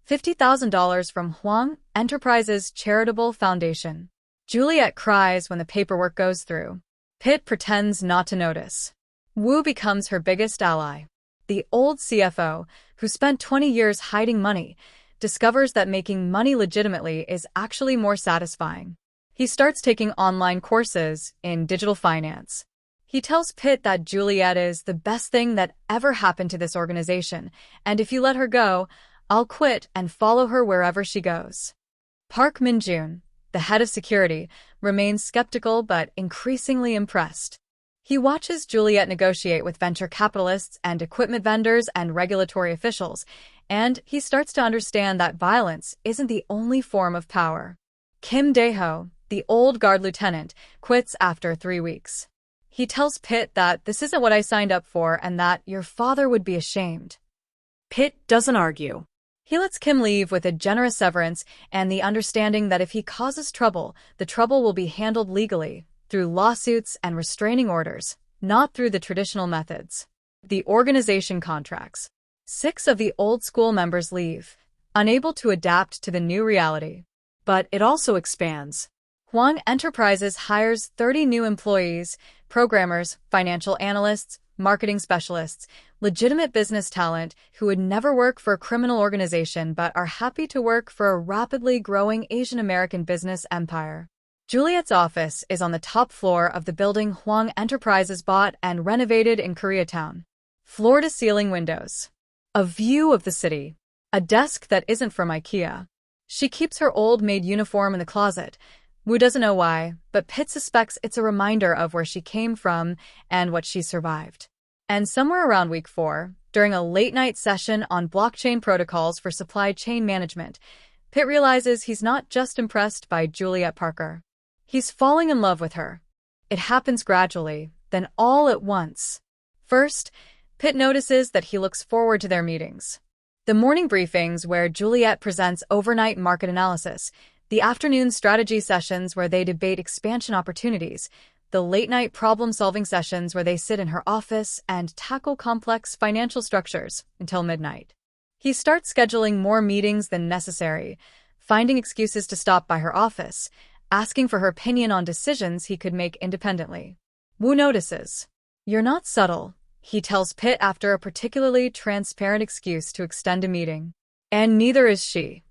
$50,000 from Huang Enterprises Charitable Foundation. Juliet cries when the paperwork goes through. Pitt pretends not to notice. Wu becomes her biggest ally. The old CFO, who spent 20 years hiding money, discovers that making money legitimately is actually more satisfying. He starts taking online courses in digital finance. He tells Pitt that Juliet is the best thing that ever happened to this organization, and if you let her go, I'll quit and follow her wherever she goes. Park Min-jun, the head of security, remains skeptical but increasingly impressed. He watches Juliet negotiate with venture capitalists and equipment vendors and regulatory officials, and he starts to understand that violence isn't the only form of power. Kim Dae-ho, the old guard lieutenant, quits after 3 weeks. He tells Pitt that this isn't what I signed up for and that your father would be ashamed. Pitt doesn't argue. He lets Kim leave with a generous severance and the understanding that if he causes trouble, the trouble will be handled legally, through lawsuits and restraining orders, not through the traditional methods. The organization contracts. 6 of the old school members leave, unable to adapt to the new reality. But it also expands. Huang Enterprises hires 30 new employees, programmers, financial analysts, marketing specialists, legitimate business talent who would never work for a criminal organization but are happy to work for a rapidly growing Asian American business empire. Juliet's office is on the top floor of the building Huang Enterprises bought and renovated in Koreatown. Floor-to-ceiling windows. A view of the city. A desk that isn't from IKEA. She keeps her old maid uniform in the closet. Wu doesn't know why, but Pitt suspects it's a reminder of where she came from and what she survived. And somewhere around week 4, during a late-night session on blockchain protocols for supply chain management, Pitt realizes he's not just impressed by Juliet Parker. He's falling in love with her. It happens gradually, then all at once. First, Pitt notices that he looks forward to their meetings. The morning briefings where Juliet presents overnight market analysis, the afternoon strategy sessions where they debate expansion opportunities, the late-night problem-solving sessions where they sit in her office and tackle complex financial structures until midnight. He starts scheduling more meetings than necessary, finding excuses to stop by her office, asking for her opinion on decisions he could make independently. Wu notices. You're not subtle, he tells Pitt after a particularly transparent excuse to extend a meeting. And neither is she.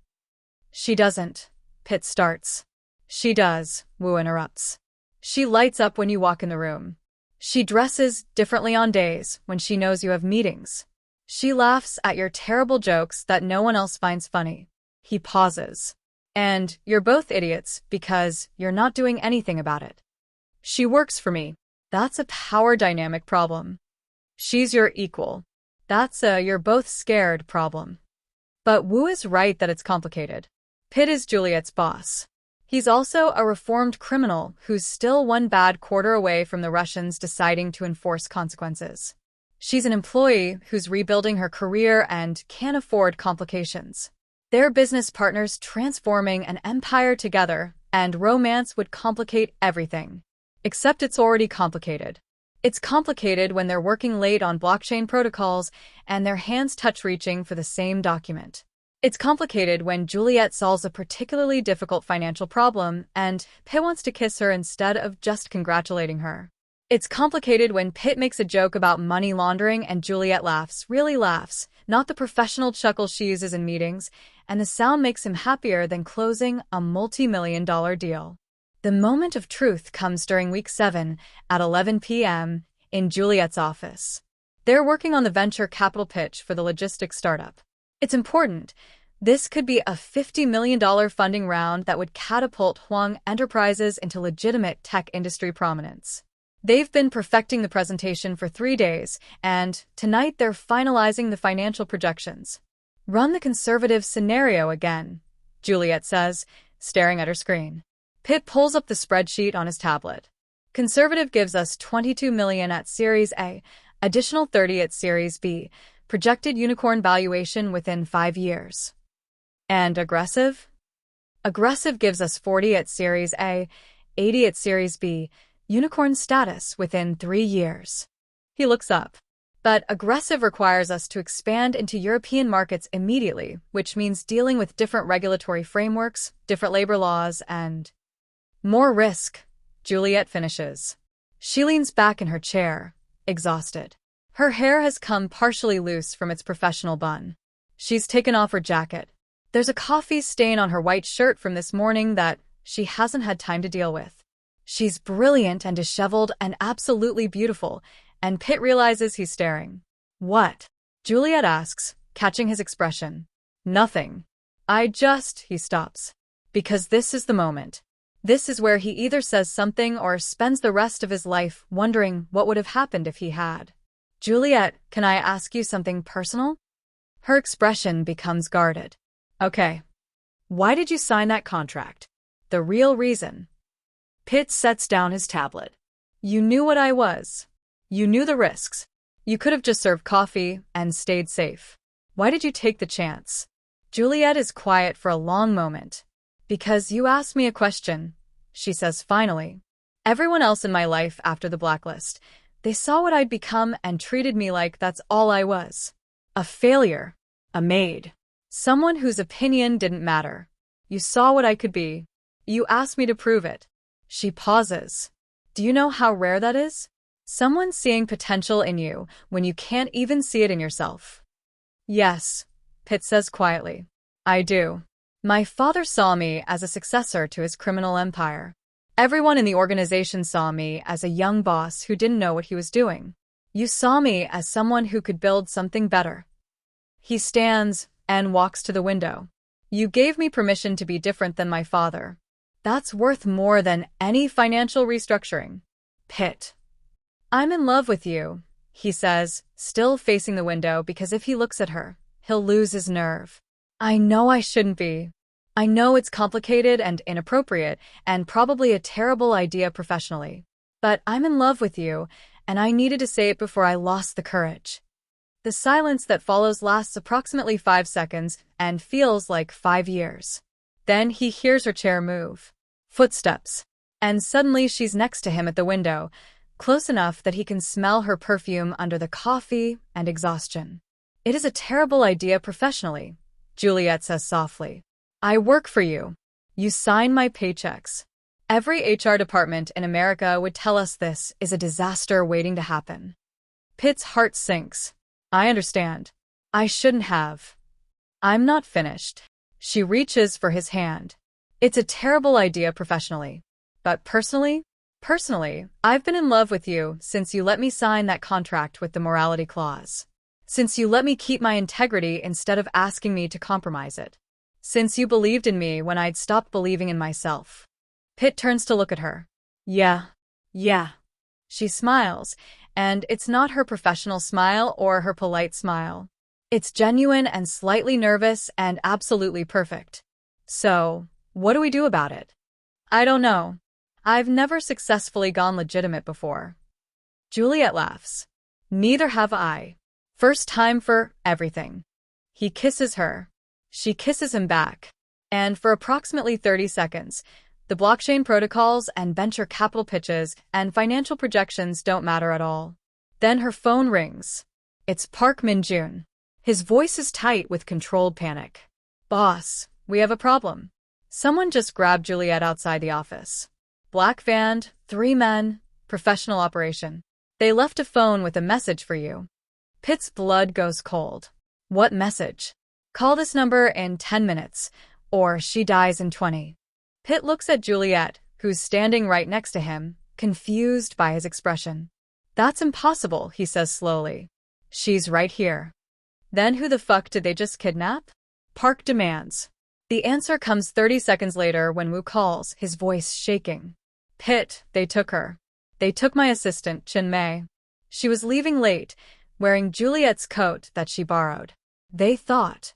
She doesn't, Pitt starts. She does, Wu interrupts. She lights up when you walk in the room. She dresses differently on days when she knows you have meetings. She laughs at your terrible jokes that no one else finds funny. He pauses. And you're both idiots because you're not doing anything about it. She works for me. That's a power dynamic problem. She's your equal. That's a you're both scared problem. But Wu is right that it's complicated. Pitt is Juliet's boss. He's also a reformed criminal who's still one bad quarter away from the Russians deciding to enforce consequences. She's an employee who's rebuilding her career and can't afford complications. They're business partners transforming an empire together, and romance would complicate everything. Except it's already complicated. It's complicated when they're working late on blockchain protocols and their hands touch reaching for the same document. It's complicated when Juliet solves a particularly difficult financial problem and Pitt wants to kiss her instead of just congratulating her. It's complicated when Pitt makes a joke about money laundering and Juliet laughs, really laughs, not the professional chuckle she uses in meetings, and the sound makes him happier than closing a multi-million-dollar deal. The moment of truth comes during week 7 at 11 p.m. in Juliet's office. They're working on the venture capital pitch for the logistics startup. It's important. This could be a $50 million funding round that would catapult Huang Enterprises into legitimate tech industry prominence. They've been perfecting the presentation for 3 days, and tonight they're finalizing the financial projections. Run the conservative scenario again, Juliet says, staring at her screen. Pitt pulls up the spreadsheet on his tablet. Conservative gives us $22 million at Series A, additional $30 at Series B, projected unicorn valuation within 5 years. And aggressive? Aggressive gives us $40 at Series A, $80 at Series B, unicorn status within 3 years. He looks up. But aggressive requires us to expand into European markets immediately, which means dealing with different regulatory frameworks, different labor laws, and more risk, Juliet finishes. She leans back in her chair, exhausted. Her hair has come partially loose from its professional bun. She's taken off her jacket. There's a coffee stain on her white shirt from this morning that she hasn't had time to deal with. She's brilliant and disheveled and absolutely beautiful, and Pitt realizes he's staring. What? Juliet asks, catching his expression. Nothing. He stops. Because this is the moment. This is where he either says something or spends the rest of his life wondering what would have happened if he had. Juliet, can I ask you something personal? Her expression becomes guarded. Okay. Why did you sign that contract? The real reason. Pitt sets down his tablet. You knew what I was. You knew the risks. You could have just served coffee and stayed safe. Why did you take the chance? Juliet is quiet for a long moment. Because you asked me a question, she says finally. Everyone else in my life after the blacklist, they saw what I'd become and treated me like that's all I was. A failure. A maid. Someone whose opinion didn't matter. You saw what I could be. You asked me to prove it. She pauses. Do you know how rare that is? Someone seeing potential in you when you can't even see it in yourself. Yes, Pitt says quietly. I do. My father saw me as a successor to his criminal empire. Everyone in the organization saw me as a young boss who didn't know what he was doing. You saw me as someone who could build something better. He stands and walks to the window. You gave me permission to be different than my father. That's worth more than any financial restructuring. Pitt. I'm in love with you, he says, still facing the window because if he looks at her, he'll lose his nerve. I know I shouldn't be. I know it's complicated and inappropriate and probably a terrible idea professionally. But I'm in love with you, and I needed to say it before I lost the courage. The silence that follows lasts approximately 5 seconds and feels like 5 years. Then he hears her chair move. Footsteps. And suddenly she's next to him at the window, close enough that he can smell her perfume under the coffee and exhaustion. It is a terrible idea professionally, Juliet says softly. I work for you. You sign my paychecks. Every HR department in America would tell us this is a disaster waiting to happen. Pitt's heart sinks. I understand. I shouldn't have. I'm not finished. She reaches for his hand. It's a terrible idea professionally. But personally, I've been in love with you since you let me sign that contract with the morality clause. Since you let me keep my integrity instead of asking me to compromise it. Since you believed in me when I'd stopped believing in myself. Pitt turns to look at her. Yeah. She smiles, and it's not her professional smile or her polite smile. It's genuine and slightly nervous and absolutely perfect. So, what do we do about it? I don't know. I've never successfully gone legitimate before. Juliet laughs. Neither have I. First time for everything. He kisses her. She kisses him back. And for approximately 30 seconds, the blockchain protocols and venture capital pitches and financial projections don't matter at all. Then her phone rings. It's Park Min-jun. His voice is tight with controlled panic. Boss, we have a problem. Someone just grabbed Juliet outside the office. Black van, 3 men, professional operation. They left a phone with a message for you. Pitt's blood goes cold. What message? Call this number in 10 minutes, or she dies in 20. Pitt looks at Juliet, who's standing right next to him, confused by his expression. That's impossible, he says slowly. She's right here. Then who the fuck did they just kidnap? Park demands. The answer comes 30 seconds later when Wu calls, his voice shaking. Pitt, they took her. They took my assistant, Chin Mei. She was leaving late, wearing Juliet's coat that she borrowed. They thought.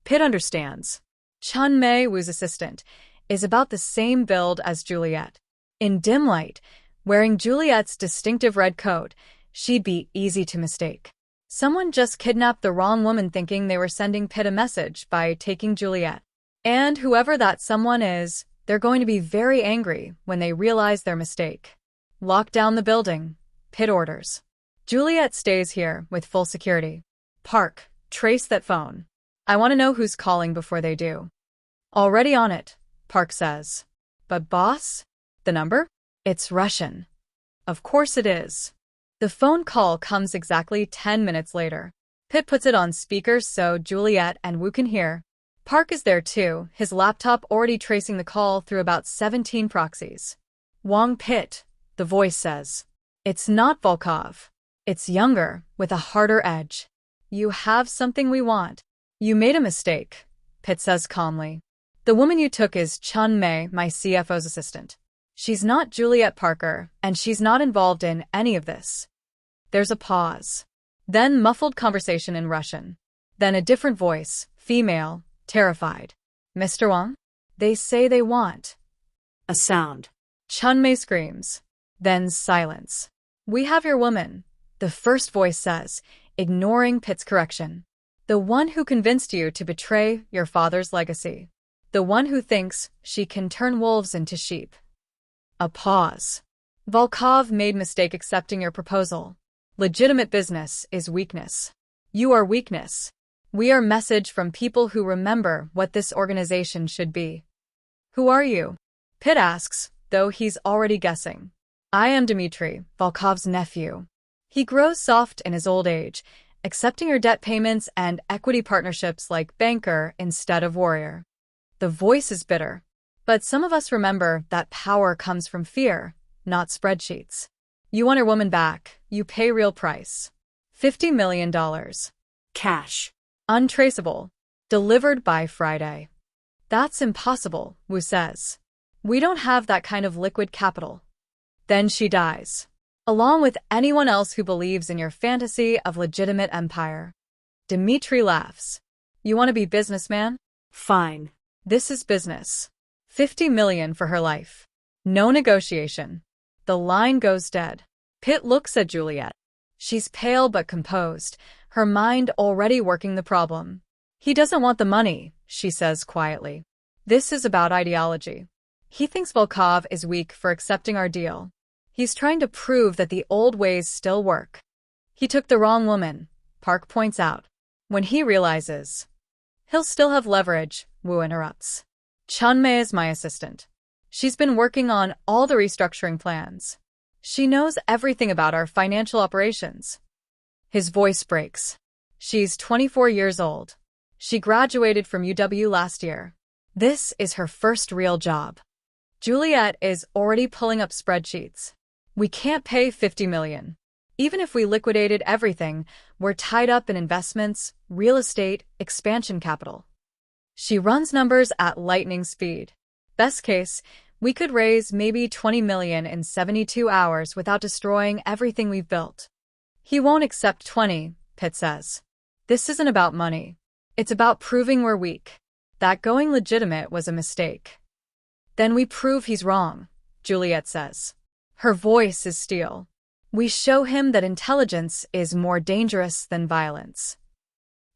Pitt understands. Chun Mei, Wu's assistant, is about the same build as Juliet. In dim light, wearing Juliet's distinctive red coat, she'd be easy to mistake. Someone just kidnapped the wrong woman thinking they were sending Pitt a message by taking Juliet. And whoever that someone is, they're going to be very angry when they realize their mistake. Lock down the building, Pitt orders. Juliet stays here with full security. Park, trace that phone. I want to know who's calling before they do. Already on it, Park says. But boss? The number? It's Russian. Of course it is. The phone call comes exactly 10 minutes later. Pitt puts it on speaker so Juliet and Wu can hear. Park is there too, his laptop already tracing the call through about 17 proxies. Wong Pitt, the voice says. It's not Volkov. It's younger, with a harder edge. You have something we want. You made a mistake, Pitt says calmly. The woman you took is Chun Mei, my CFO's assistant. She's not Juliet Parker, and she's not involved in any of this. There's a pause. Then muffled conversation in Russian. Then a different voice, female, terrified. Mr. Wang? They say they want. A sound. Chun Mei screams. Then silence. We have your woman, the first voice says, ignoring Pitt's correction. The one who convinced you to betray your father's legacy. The one who thinks she can turn wolves into sheep. A pause. Volkov made mistake accepting your proposal. Legitimate business is weakness. You are weakness. We are message from people who remember what this organization should be. Who are you? Pitt asks, though he's already guessing. I am Dmitri, Volkov's nephew. He grows soft in his old age, accepting your debt payments and equity partnerships like banker instead of warrior. The voice is bitter. But some of us remember that power comes from fear, not spreadsheets. You want your woman back, you pay real price. $50 million. Cash. Untraceable. Delivered by Friday. That's impossible, Wu says. We don't have that kind of liquid capital. Then she dies. Along with anyone else who believes in your fantasy of legitimate empire. Dmitri laughs. You want to be businessman? Fine. This is business. $50 million for her life. No negotiation. The line goes dead. Pitt looks at Juliet. She's pale but composed, her mind already working the problem. He doesn't want the money, she says quietly. This is about ideology. He thinks Volkov is weak for accepting our deal. He's trying to prove that the old ways still work. He took the wrong woman, Park points out. When he realizes he'll still have leverage, Wu interrupts. Chun Mei is my assistant. She's been working on all the restructuring plans. She knows everything about our financial operations. His voice breaks. She's 24 years old. She graduated from UW last year. This is her first real job. Juliet is already pulling up spreadsheets. We can't pay $50 million. Even if we liquidated everything, we're tied up in investments, real estate, expansion capital. She runs numbers at lightning speed. Best case, we could raise maybe 20 million in 72 hours without destroying everything we've built. He won't accept 20, Pitt says. This isn't about money. It's about proving we're weak. That going legitimate was a mistake. Then we prove he's wrong, Juliet says. Her voice is steel. We show him that intelligence is more dangerous than violence.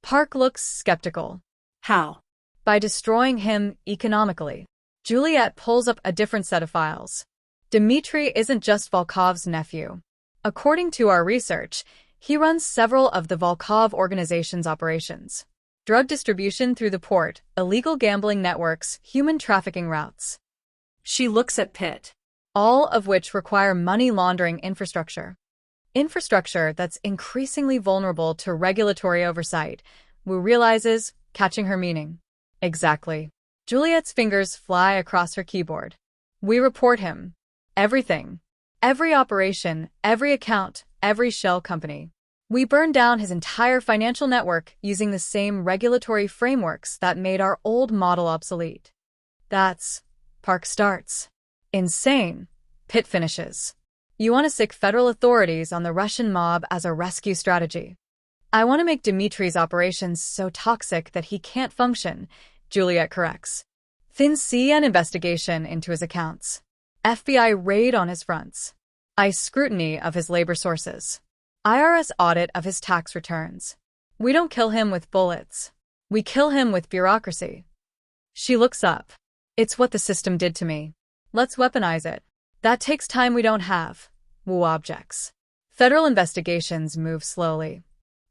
Park looks skeptical. How? By destroying him economically. Juliet pulls up a different set of files. Dmitry isn't just Volkov's nephew. According to our research, he runs several of the Volkov organization's operations. Drug distribution through the port, illegal gambling networks, human trafficking routes. She looks at Pitt. All of which require money laundering infrastructure. Infrastructure that's increasingly vulnerable to regulatory oversight. Wu realizes, catching her meaning. Exactly. Juliet's fingers fly across her keyboard. We report him. Everything. Every operation, every account, every shell company. We burn down his entire financial network using the same regulatory frameworks that made our old model obsolete. That's... Park starts. Insane. Pitt finishes. You want to sic federal authorities on the Russian mob as a rescue strategy. I want to make Dmitry's operations so toxic that he can't function, Juliet corrects. Thin-CN investigation into his accounts. FBI raid on his fronts. ICE scrutiny of his labor sources. IRS audit of his tax returns. We don't kill him with bullets. We kill him with bureaucracy. She looks up. It's what the system did to me. Let's weaponize it. That takes time we don't have, Wu objects. Federal investigations move slowly.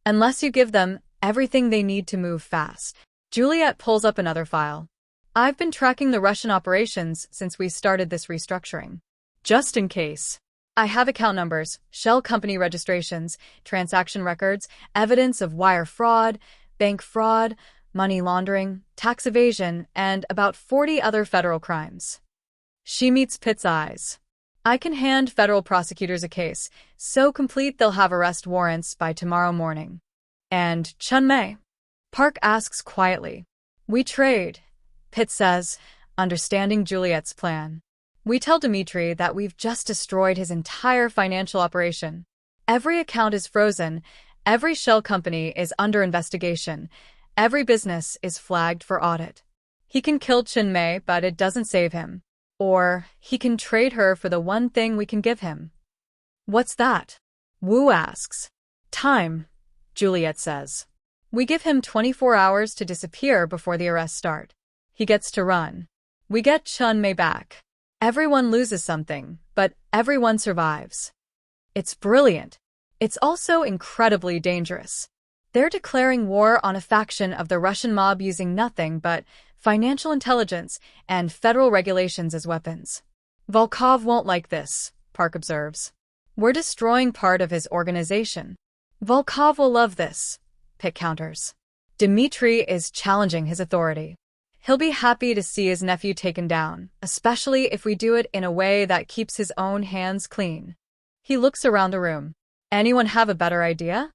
Unless you give them everything they need to move fast. Juliet pulls up another file. I've been tracking the Russian operations since we started this restructuring. Just in case. I have account numbers, shell company registrations, transaction records, evidence of wire fraud, bank fraud, money laundering, tax evasion, and about 40 other federal crimes. She meets Pitt's eyes. I can hand federal prosecutors a case, so complete they'll have arrest warrants by tomorrow morning. And Chun Mei? Park asks quietly. We trade, Pitt says, understanding Juliet's plan. We tell Dmitry that we've just destroyed his entire financial operation. Every account is frozen, every shell company is under investigation, every business is flagged for audit. He can kill Chun Mei, but it doesn't save him. Or he can trade her for the one thing we can give him. What's that? Wu asks. Time, Juliet says. We give him 24 hours to disappear before the arrests start. He gets to run. We get Chun Mei back. Everyone loses something, but everyone survives. It's brilliant. It's also incredibly dangerous. They're declaring war on a faction of the Russian mob using nothing but financial intelligence and federal regulations as weapons. Volkov won't like this, Park observes. We're destroying part of his organization. Volkov will love this, Pitt counters. Dmitry is challenging his authority. He'll be happy to see his nephew taken down, especially if we do it in a way that keeps his own hands clean. He looks around the room. Anyone have a better idea?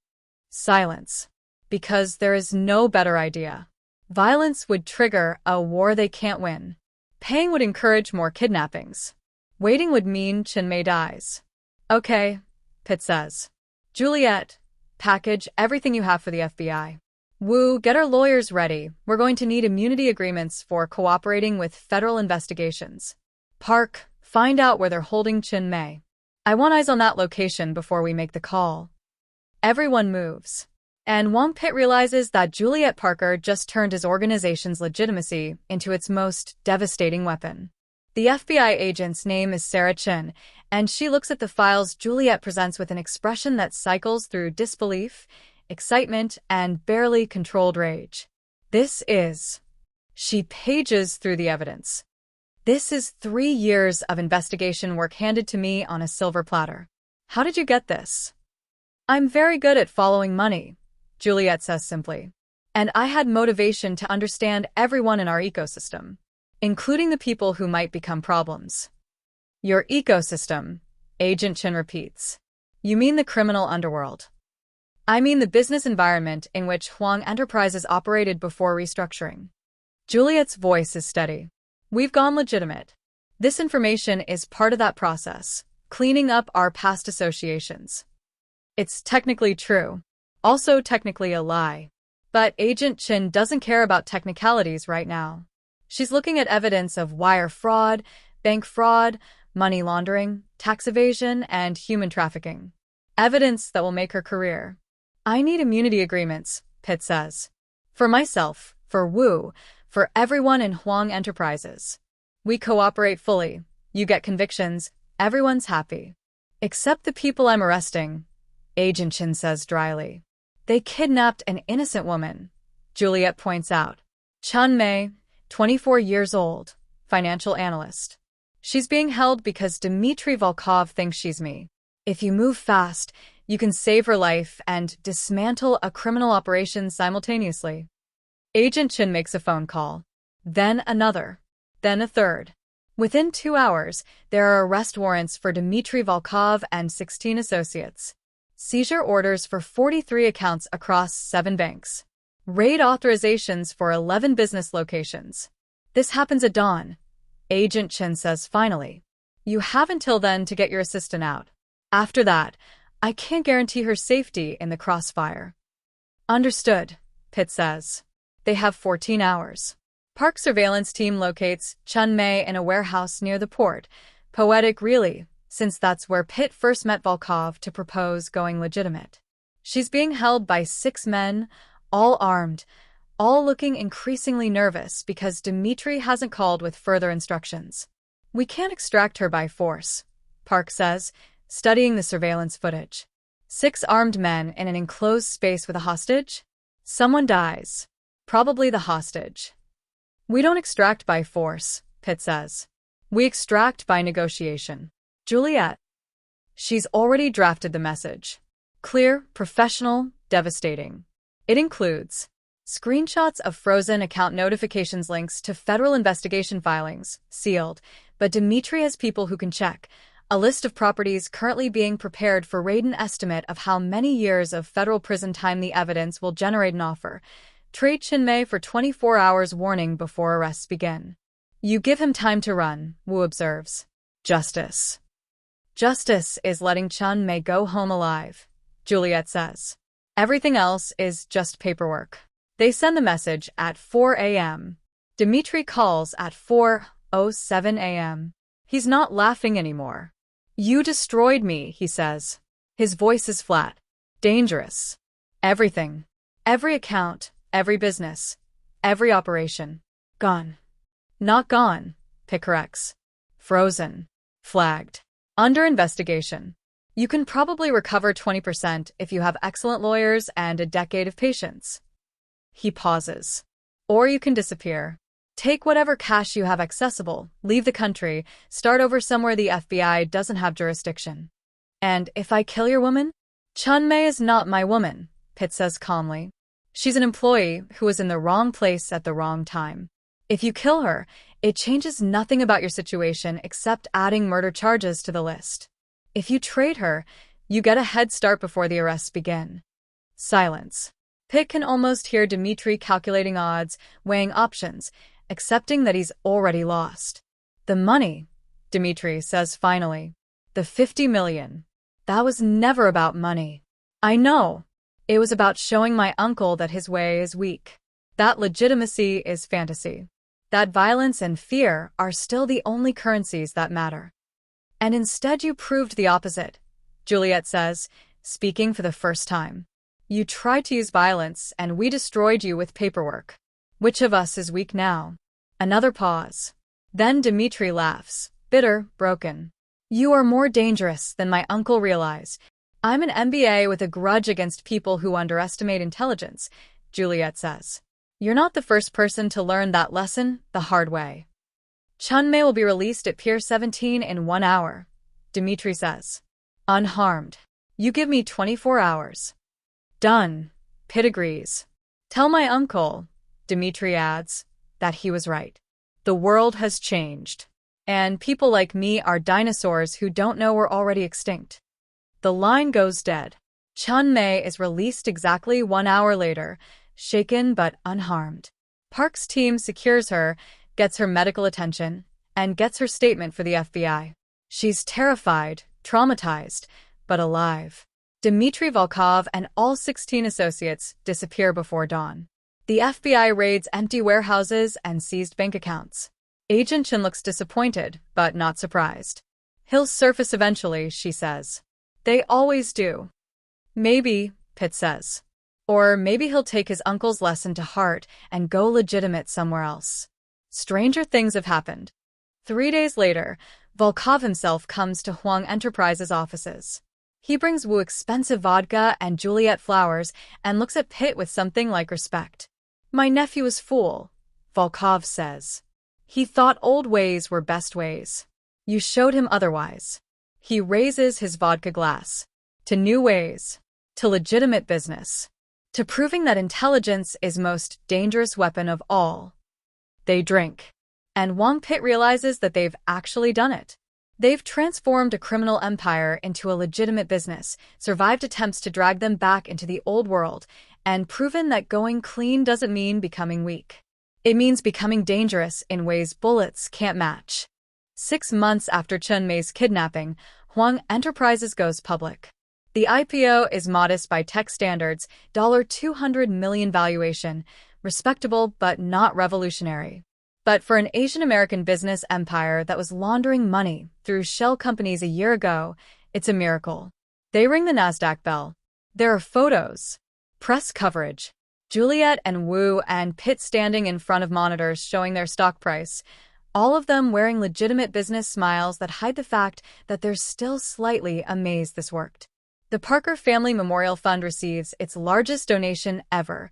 Silence. Because there is no better idea. Violence would trigger a war they can't win. Paying would encourage more kidnappings. Waiting would mean Chun Mei dies. Okay, Pitt says. Juliet, package everything you have for the FBI. Wu, get our lawyers ready. We're going to need immunity agreements for cooperating with federal investigations. Park, find out where they're holding Chun Mei. I want eyes on that location before we make the call. Everyone moves. And Wong Pitt realizes that Juliet Parker just turned his organization's legitimacy into its most devastating weapon. The FBI agent's name is Sarah Chin, and she looks at the files Juliet presents with an expression that cycles through disbelief, excitement, and barely controlled rage. This is... She pages through the evidence. This is 3 years of investigation work handed to me on a silver platter. How did you get this? I'm very good at following money, Juliet says simply. And I had motivation to understand everyone in our ecosystem, including the people who might become problems. Your ecosystem, Agent Chin repeats. You mean the criminal underworld. I mean the business environment in which Huang Enterprises operated before restructuring. Juliet's voice is steady. We've gone legitimate. This information is part of that process, cleaning up our past associations. It's technically true, also technically a lie. But Agent Chin doesn't care about technicalities right now. She's looking at evidence of wire fraud, bank fraud, money laundering, tax evasion, and human trafficking. Evidence that will make her career. I need immunity agreements, Pitt says. For myself, for Wu, for everyone in Huang Enterprises. We cooperate fully. You get convictions. Everyone's happy. Except the people I'm arresting, Agent Chin says dryly. They kidnapped an innocent woman, Juliet points out. Chun Mei, 24 years old, financial analyst. She's being held because Dmitry Volkov thinks she's me. If you move fast, you can save her life and dismantle a criminal operation simultaneously. Agent Chin makes a phone call. Then another. Then a third. Within 2 hours, there are arrest warrants for Dmitry Volkov and 16 associates. Seizure orders for 43 accounts across 7 banks. Raid authorizations for 11 business locations. This happens at dawn, Agent Chin says finally. You have until then to get your assistant out. After that, I can't guarantee her safety in the crossfire. Understood, Pitt says. They have 14 hours. Park surveillance team locates Chun Mei in a warehouse near the port. Poetic, really, since that's where Pitt first met Volkov to propose going legitimate. She's being held by 6 men, all armed, all looking increasingly nervous because Dmitry hasn't called with further instructions. We can't extract her by force, Park says, studying the surveillance footage. 6 armed men in an enclosed space with a hostage? Someone dies. Probably the hostage. We don't extract by force, Pitt says. We extract by negotiation. Juliet. She's already drafted the message. Clear, professional, devastating. It includes screenshots of frozen account notifications, links to federal investigation filings, sealed, but Dmitry has people who can check, a list of properties currently being prepared for raid, an estimate of how many years of federal prison time the evidence will generate, an offer. Trade Chun Mei for 24 hours warning before arrests begin. You give him time to run, Wu observes. Justice. Justice is letting Chun Mei go home alive, Juliet says. Everything else is just paperwork. They send the message at 4 a.m. Dmitry calls at 4:07 a.m. He's not laughing anymore. You destroyed me, he says. His voice is flat. Dangerous. Everything. Every account, every business, every operation. Gone. Not gone, Pitt corrects. Frozen. Flagged. Under investigation. You can probably recover 20% if you have excellent lawyers and a decade of patience. He pauses. Or you can disappear. Take whatever cash you have accessible, leave the country, start over somewhere the FBI doesn't have jurisdiction. And if I kill your woman? Chun Mei is not my woman, Pitt says calmly. She's an employee who was in the wrong place at the wrong time. If you kill her, it changes nothing about your situation except adding murder charges to the list. If you trade her, you get a head start before the arrests begin. Silence. Pitt can almost hear Dmitry calculating odds, weighing options, accepting that he's already lost. The money, Dmitry says finally. The 50 million. That was never about money. I know. It was about showing my uncle that his way is weak. That legitimacy is fantasy. That violence and fear are still the only currencies that matter. And instead you proved the opposite, Juliet says, speaking for the first time. You tried to use violence and we destroyed you with paperwork. Which of us is weak now? Another pause. Then Dmitry laughs, bitter, broken. You are more dangerous than my uncle realized. I'm an MBA with a grudge against people who underestimate intelligence, Juliet says. You're not the first person to learn that lesson the hard way. Chun Mei will be released at Pier 17 in 1 hour, Dmitry says. Unharmed. You give me 24 hours. Done. Pitt agrees. Tell my uncle, Dmitry adds, that he was right. The world has changed. And people like me are dinosaurs who don't know we're already extinct. The line goes dead. Chun Mei is released exactly 1 hour later, shaken but unharmed. Park's team secures her, gets her medical attention, and gets her statement for the FBI. She's terrified, traumatized, but alive. Dmitry Volkov and all 16 associates disappear before dawn. The FBI raids empty warehouses and seized bank accounts. Agent Chen looks disappointed, but not surprised. He'll surface eventually, she says. They always do. Maybe, Pitt says. Or maybe he'll take his uncle's lesson to heart and go legitimate somewhere else. Stranger things have happened. 3 days later, Volkov himself comes to Huang Enterprises' offices. He brings Wu expensive vodka and Juliet flowers and looks at Pitt with something like respect. My nephew is fool, Volkov says. He thought old ways were best ways. You showed him otherwise. He raises his vodka glass. To new ways. To legitimate business. To proving that intelligence is most dangerous weapon of all. They drink. And Wang Pitt realizes that they've actually done it. They've transformed a criminal empire into a legitimate business, survived attempts to drag them back into the old world, and proven that going clean doesn't mean becoming weak. It means becoming dangerous in ways bullets can't match. 6 months after Chun Mei's kidnapping, Huang Enterprises goes public. The IPO is modest by tech standards, $200 million valuation, respectable but not revolutionary. But for an Asian American business empire that was laundering money through shell companies a year ago, it's a miracle. They ring the Nasdaq bell. There are photos, press coverage, Juliet and Wu and Pitt standing in front of monitors showing their stock price, all of them wearing legitimate business smiles that hide the fact that they're still slightly amazed this worked. The Parker Family Memorial Fund receives its largest donation ever,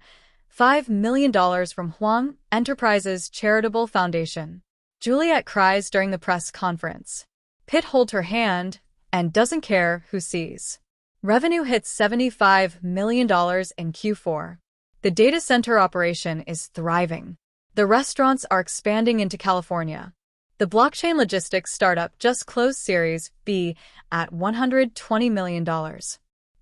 $5 million from Huang Enterprises Charitable Foundation. Juliet cries during the press conference. Pitt holds her hand and doesn't care who sees. Revenue hits $75 million in Q4. The data center operation is thriving. The restaurants are expanding into California. The blockchain logistics startup just closed Series B at $120 million.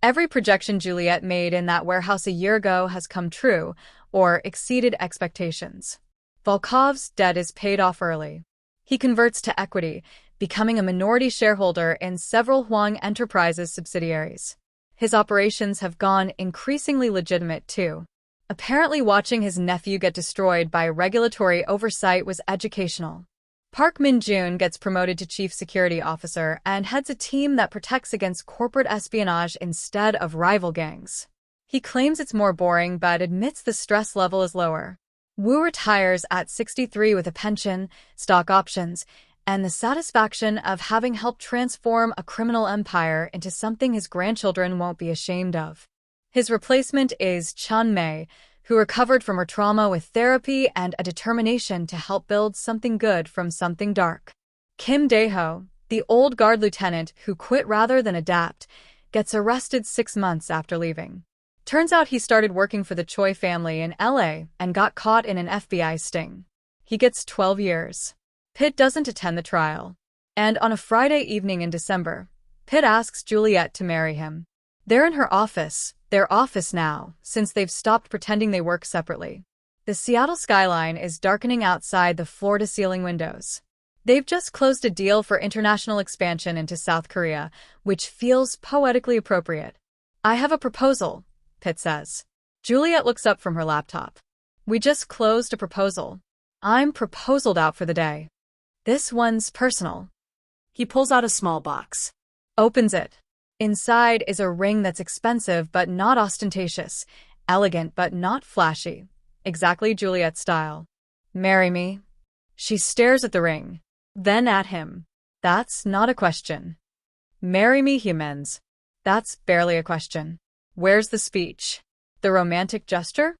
Every projection Juliet made in that warehouse a year ago has come true or exceeded expectations. Volkov's debt is paid off early. He converts to equity, becoming a minority shareholder in several Huang Enterprises subsidiaries. His operations have gone increasingly legitimate too. Apparently watching his nephew get destroyed by regulatory oversight was educational. Park Min-joon gets promoted to chief security officer and heads a team that protects against corporate espionage instead of rival gangs. He claims it's more boring but admits the stress level is lower. Wu retires at 63 with a pension, stock options, and the satisfaction of having helped transform a criminal empire into something his grandchildren won't be ashamed of. His replacement is Chun Mei, who recovered from her trauma with therapy and a determination to help build something good from something dark. Kim Dae-ho, the old guard lieutenant who quit rather than adapt, gets arrested 6 months after leaving. Turns out he started working for the Choi family in LA and got caught in an FBI sting. He gets 12 years. Pitt doesn't attend the trial. And on a Friday evening in December, Pitt asks Juliet to marry him. They're in her office, their office now, since they've stopped pretending they work separately. The Seattle skyline is darkening outside the floor-to-ceiling windows. They've just closed a deal for international expansion into South Korea, which feels poetically appropriate. I have a proposal, Pitt says. Juliet looks up from her laptop. We just closed a proposal. I'm proposaled out for the day. This one's personal. He pulls out a small box. Opens it. Inside is a ring that's expensive but not ostentatious, elegant but not flashy. Exactly Juliet's style. Marry me. She stares at the ring, then at him. That's not a question. Marry me, he amends. That's barely a question. Where's the speech? The romantic gesture?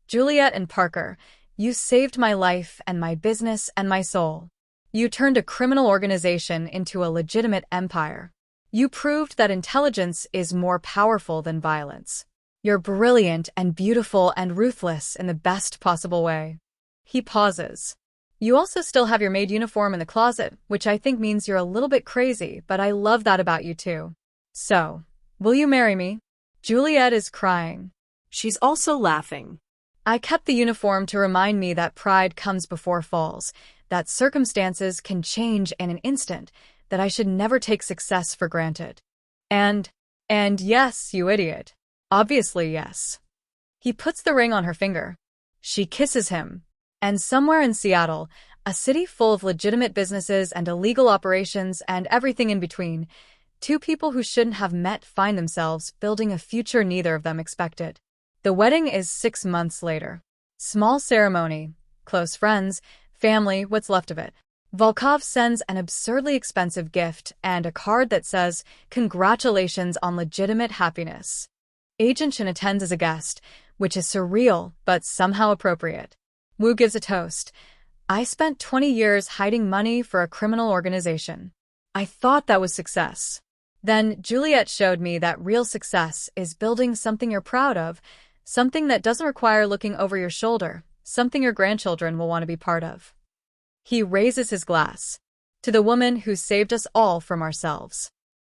Juliet and Parker, you saved my life and my business and my soul. You turned a criminal organization into a legitimate empire. You proved that intelligence is more powerful than violence. You're brilliant and beautiful and ruthless in the best possible way. He pauses. You also still have your maid uniform in the closet, which I think means you're a little bit crazy, but I love that about you too. So, will you marry me? Juliet is crying. She's also laughing. I kept the uniform to remind me that pride comes before falls, that circumstances can change in an instant, that I should never take success for granted. And yes, you idiot. Obviously, yes. He puts the ring on her finger. She kisses him. And somewhere in Seattle, a city full of legitimate businesses and illegal operations and everything in between, two people who shouldn't have met find themselves building a future neither of them expected. The wedding is 6 months later. Small ceremony, close friends, family, what's left of it. Volkov sends an absurdly expensive gift and a card that says, "Congratulations on legitimate happiness." Agent Shin attends as a guest, which is surreal but somehow appropriate. Wu gives a toast. I spent 20 years hiding money for a criminal organization. I thought that was success. Then Juliet showed me that real success is building something you're proud of, something that doesn't require looking over your shoulder, something your grandchildren will want to be part of. He raises his glass. To the woman who saved us all from ourselves.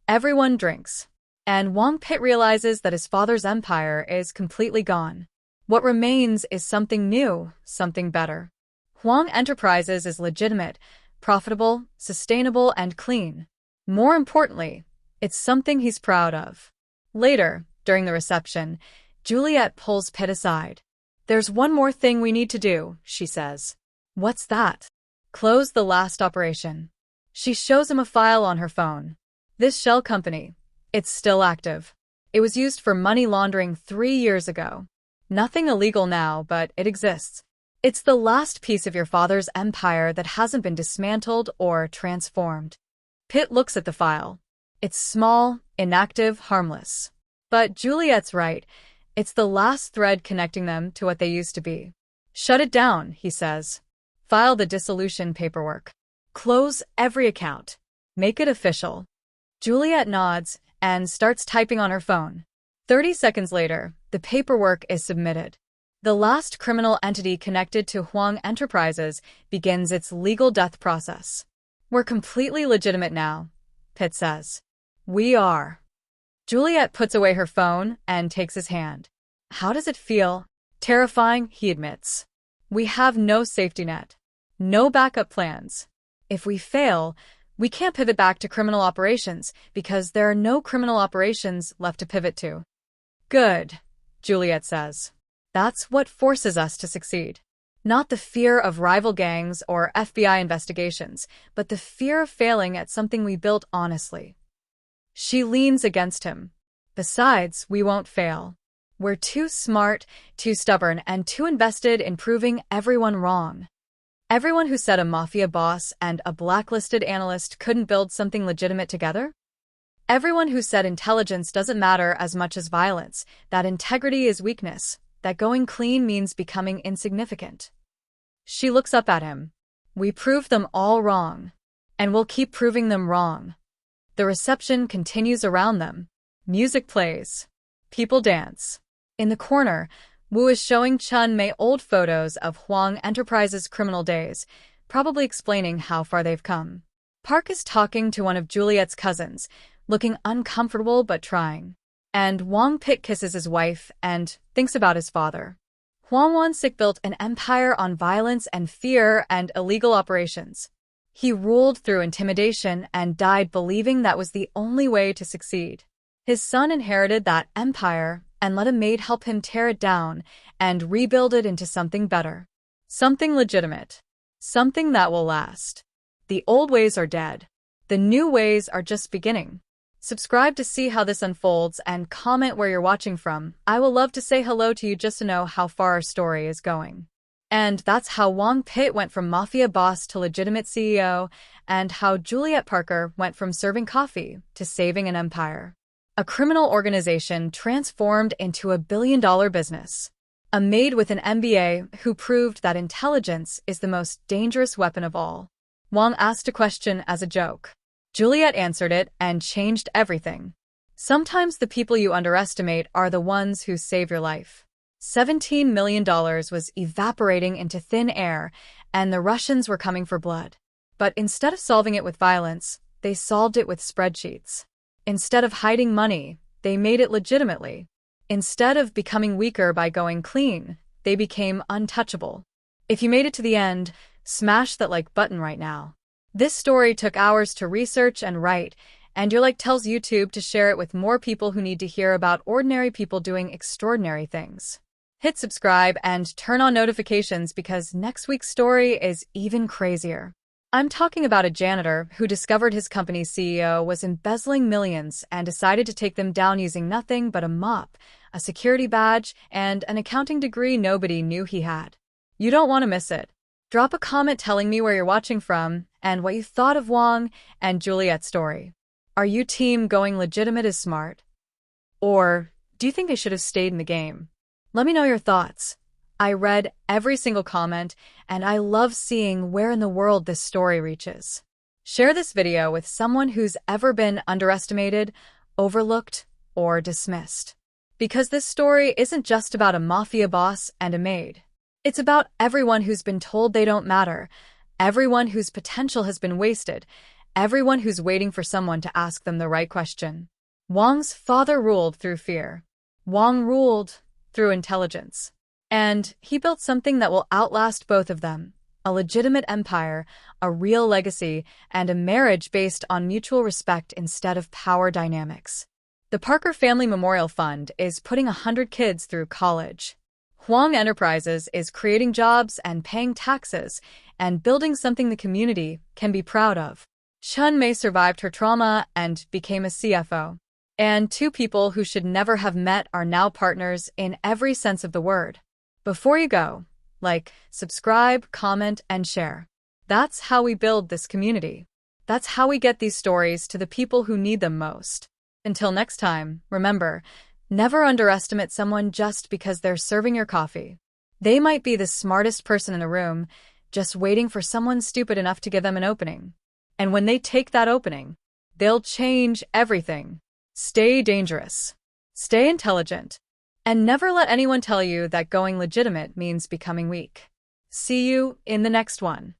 Everyone drinks. And Wang Pit realizes that his father's empire is completely gone. What remains is something new, something better. Huang Enterprises is legitimate, profitable, sustainable, and clean. More importantly, it's something he's proud of. Later, during the reception, Juliet pulls Pit aside. There's one more thing we need to do, she says. What's that? Close the last operation. She shows him a file on her phone. This shell company. It's still active. It was used for money laundering 3 years ago. Nothing illegal now, but it exists. It's the last piece of your father's empire that hasn't been dismantled or transformed. Pitt looks at the file. It's small, inactive, harmless. But Juliet's right. It's the last thread connecting them to what they used to be. Shut it down, he says. File the dissolution paperwork. Close every account. Make it official. Juliet nods and starts typing on her phone. 30 seconds later, the paperwork is submitted. The last criminal entity connected to Huang Enterprises begins its legal death process. We're completely legitimate now, Pitt says. We are. Juliet puts away her phone and takes his hand. How does it feel? Terrifying, he admits. We have no safety net. No backup plans. If we fail, we can't pivot back to criminal operations because there are no criminal operations left to pivot to. Good, Juliet says. That's what forces us to succeed. Not the fear of rival gangs or FBI investigations, but the fear of failing at something we built honestly. She leans against him. Besides, we won't fail. We're too smart, too stubborn, and too invested in proving everyone wrong. Everyone who said a mafia boss and a blacklisted analyst couldn't build something legitimate together? Everyone who said intelligence doesn't matter as much as violence, that integrity is weakness, that going clean means becoming insignificant. She looks up at him. We proved them all wrong. And we'll keep proving them wrong. The reception continues around them. Music plays. People dance. In the corner, Wu is showing Chun Mei old photos of Huang Enterprises' criminal days, probably explaining how far they've come. Park is talking to one of Juliet's cousins, looking uncomfortable but trying. And Wang Pit kisses his wife and thinks about his father. Huang Wansik built an empire on violence and fear and illegal operations. He ruled through intimidation and died believing that was the only way to succeed. His son inherited that empire and let a maid help him tear it down and rebuild it into something better. Something legitimate. Something that will last. The old ways are dead. The new ways are just beginning. Subscribe to see how this unfolds and comment where you're watching from. I will love to say hello to you just to know how far our story is going. And that's how Wang Pit went from mafia boss to legitimate CEO, and how Juliet Parker went from serving coffee to saving an empire. A criminal organization transformed into $1 billion business. A maid with an MBA who proved that intelligence is the most dangerous weapon of all. Wang asked a question as a joke. Juliet answered it and changed everything. Sometimes the people you underestimate are the ones who save your life. $17 million was evaporating into thin air, and the Russians were coming for blood. But instead of solving it with violence, they solved it with spreadsheets. Instead of hiding money, they made it legitimately. Instead of becoming weaker by going clean, they became untouchable. If you made it to the end, smash that like button right now. This story took hours to research and write, and your like tells YouTube to share it with more people who need to hear about ordinary people doing extraordinary things. Hit subscribe and turn on notifications because next week's story is even crazier. I'm talking about a janitor who discovered his company's CEO was embezzling millions and decided to take them down using nothing but a mop, a security badge, and an accounting degree nobody knew he had. You don't want to miss it. Drop a comment telling me where you're watching from and what you thought of Wong and Juliet's story. Are you team going legitimate is smart? Or do you think they should have stayed in the game? Let me know your thoughts. I read every single comment, and I love seeing where in the world this story reaches. Share this video with someone who's ever been underestimated, overlooked, or dismissed. Because this story isn't just about a mafia boss and a maid. It's about everyone who's been told they don't matter, everyone whose potential has been wasted, everyone who's waiting for someone to ask them the right question. Wong's father ruled through fear. Wong ruled through intelligence. And he built something that will outlast both of them, a legitimate empire, a real legacy, and a marriage based on mutual respect instead of power dynamics. The Parker Family Memorial Fund is putting 100 kids through college. Huang Enterprises is creating jobs and paying taxes and building something the community can be proud of. Chun Mei survived her trauma and became a CFO. And two people who should never have met are now partners in every sense of the word. Before you go, like, subscribe, comment, and share. That's how we build this community. That's how we get these stories to the people who need them most. Until next time, remember, never underestimate someone just because they're serving your coffee. They might be the smartest person in the room, just waiting for someone stupid enough to give them an opening. And when they take that opening, they'll change everything. Stay dangerous. Stay intelligent. And never let anyone tell you that going legitimate means becoming weak. See you in the next one.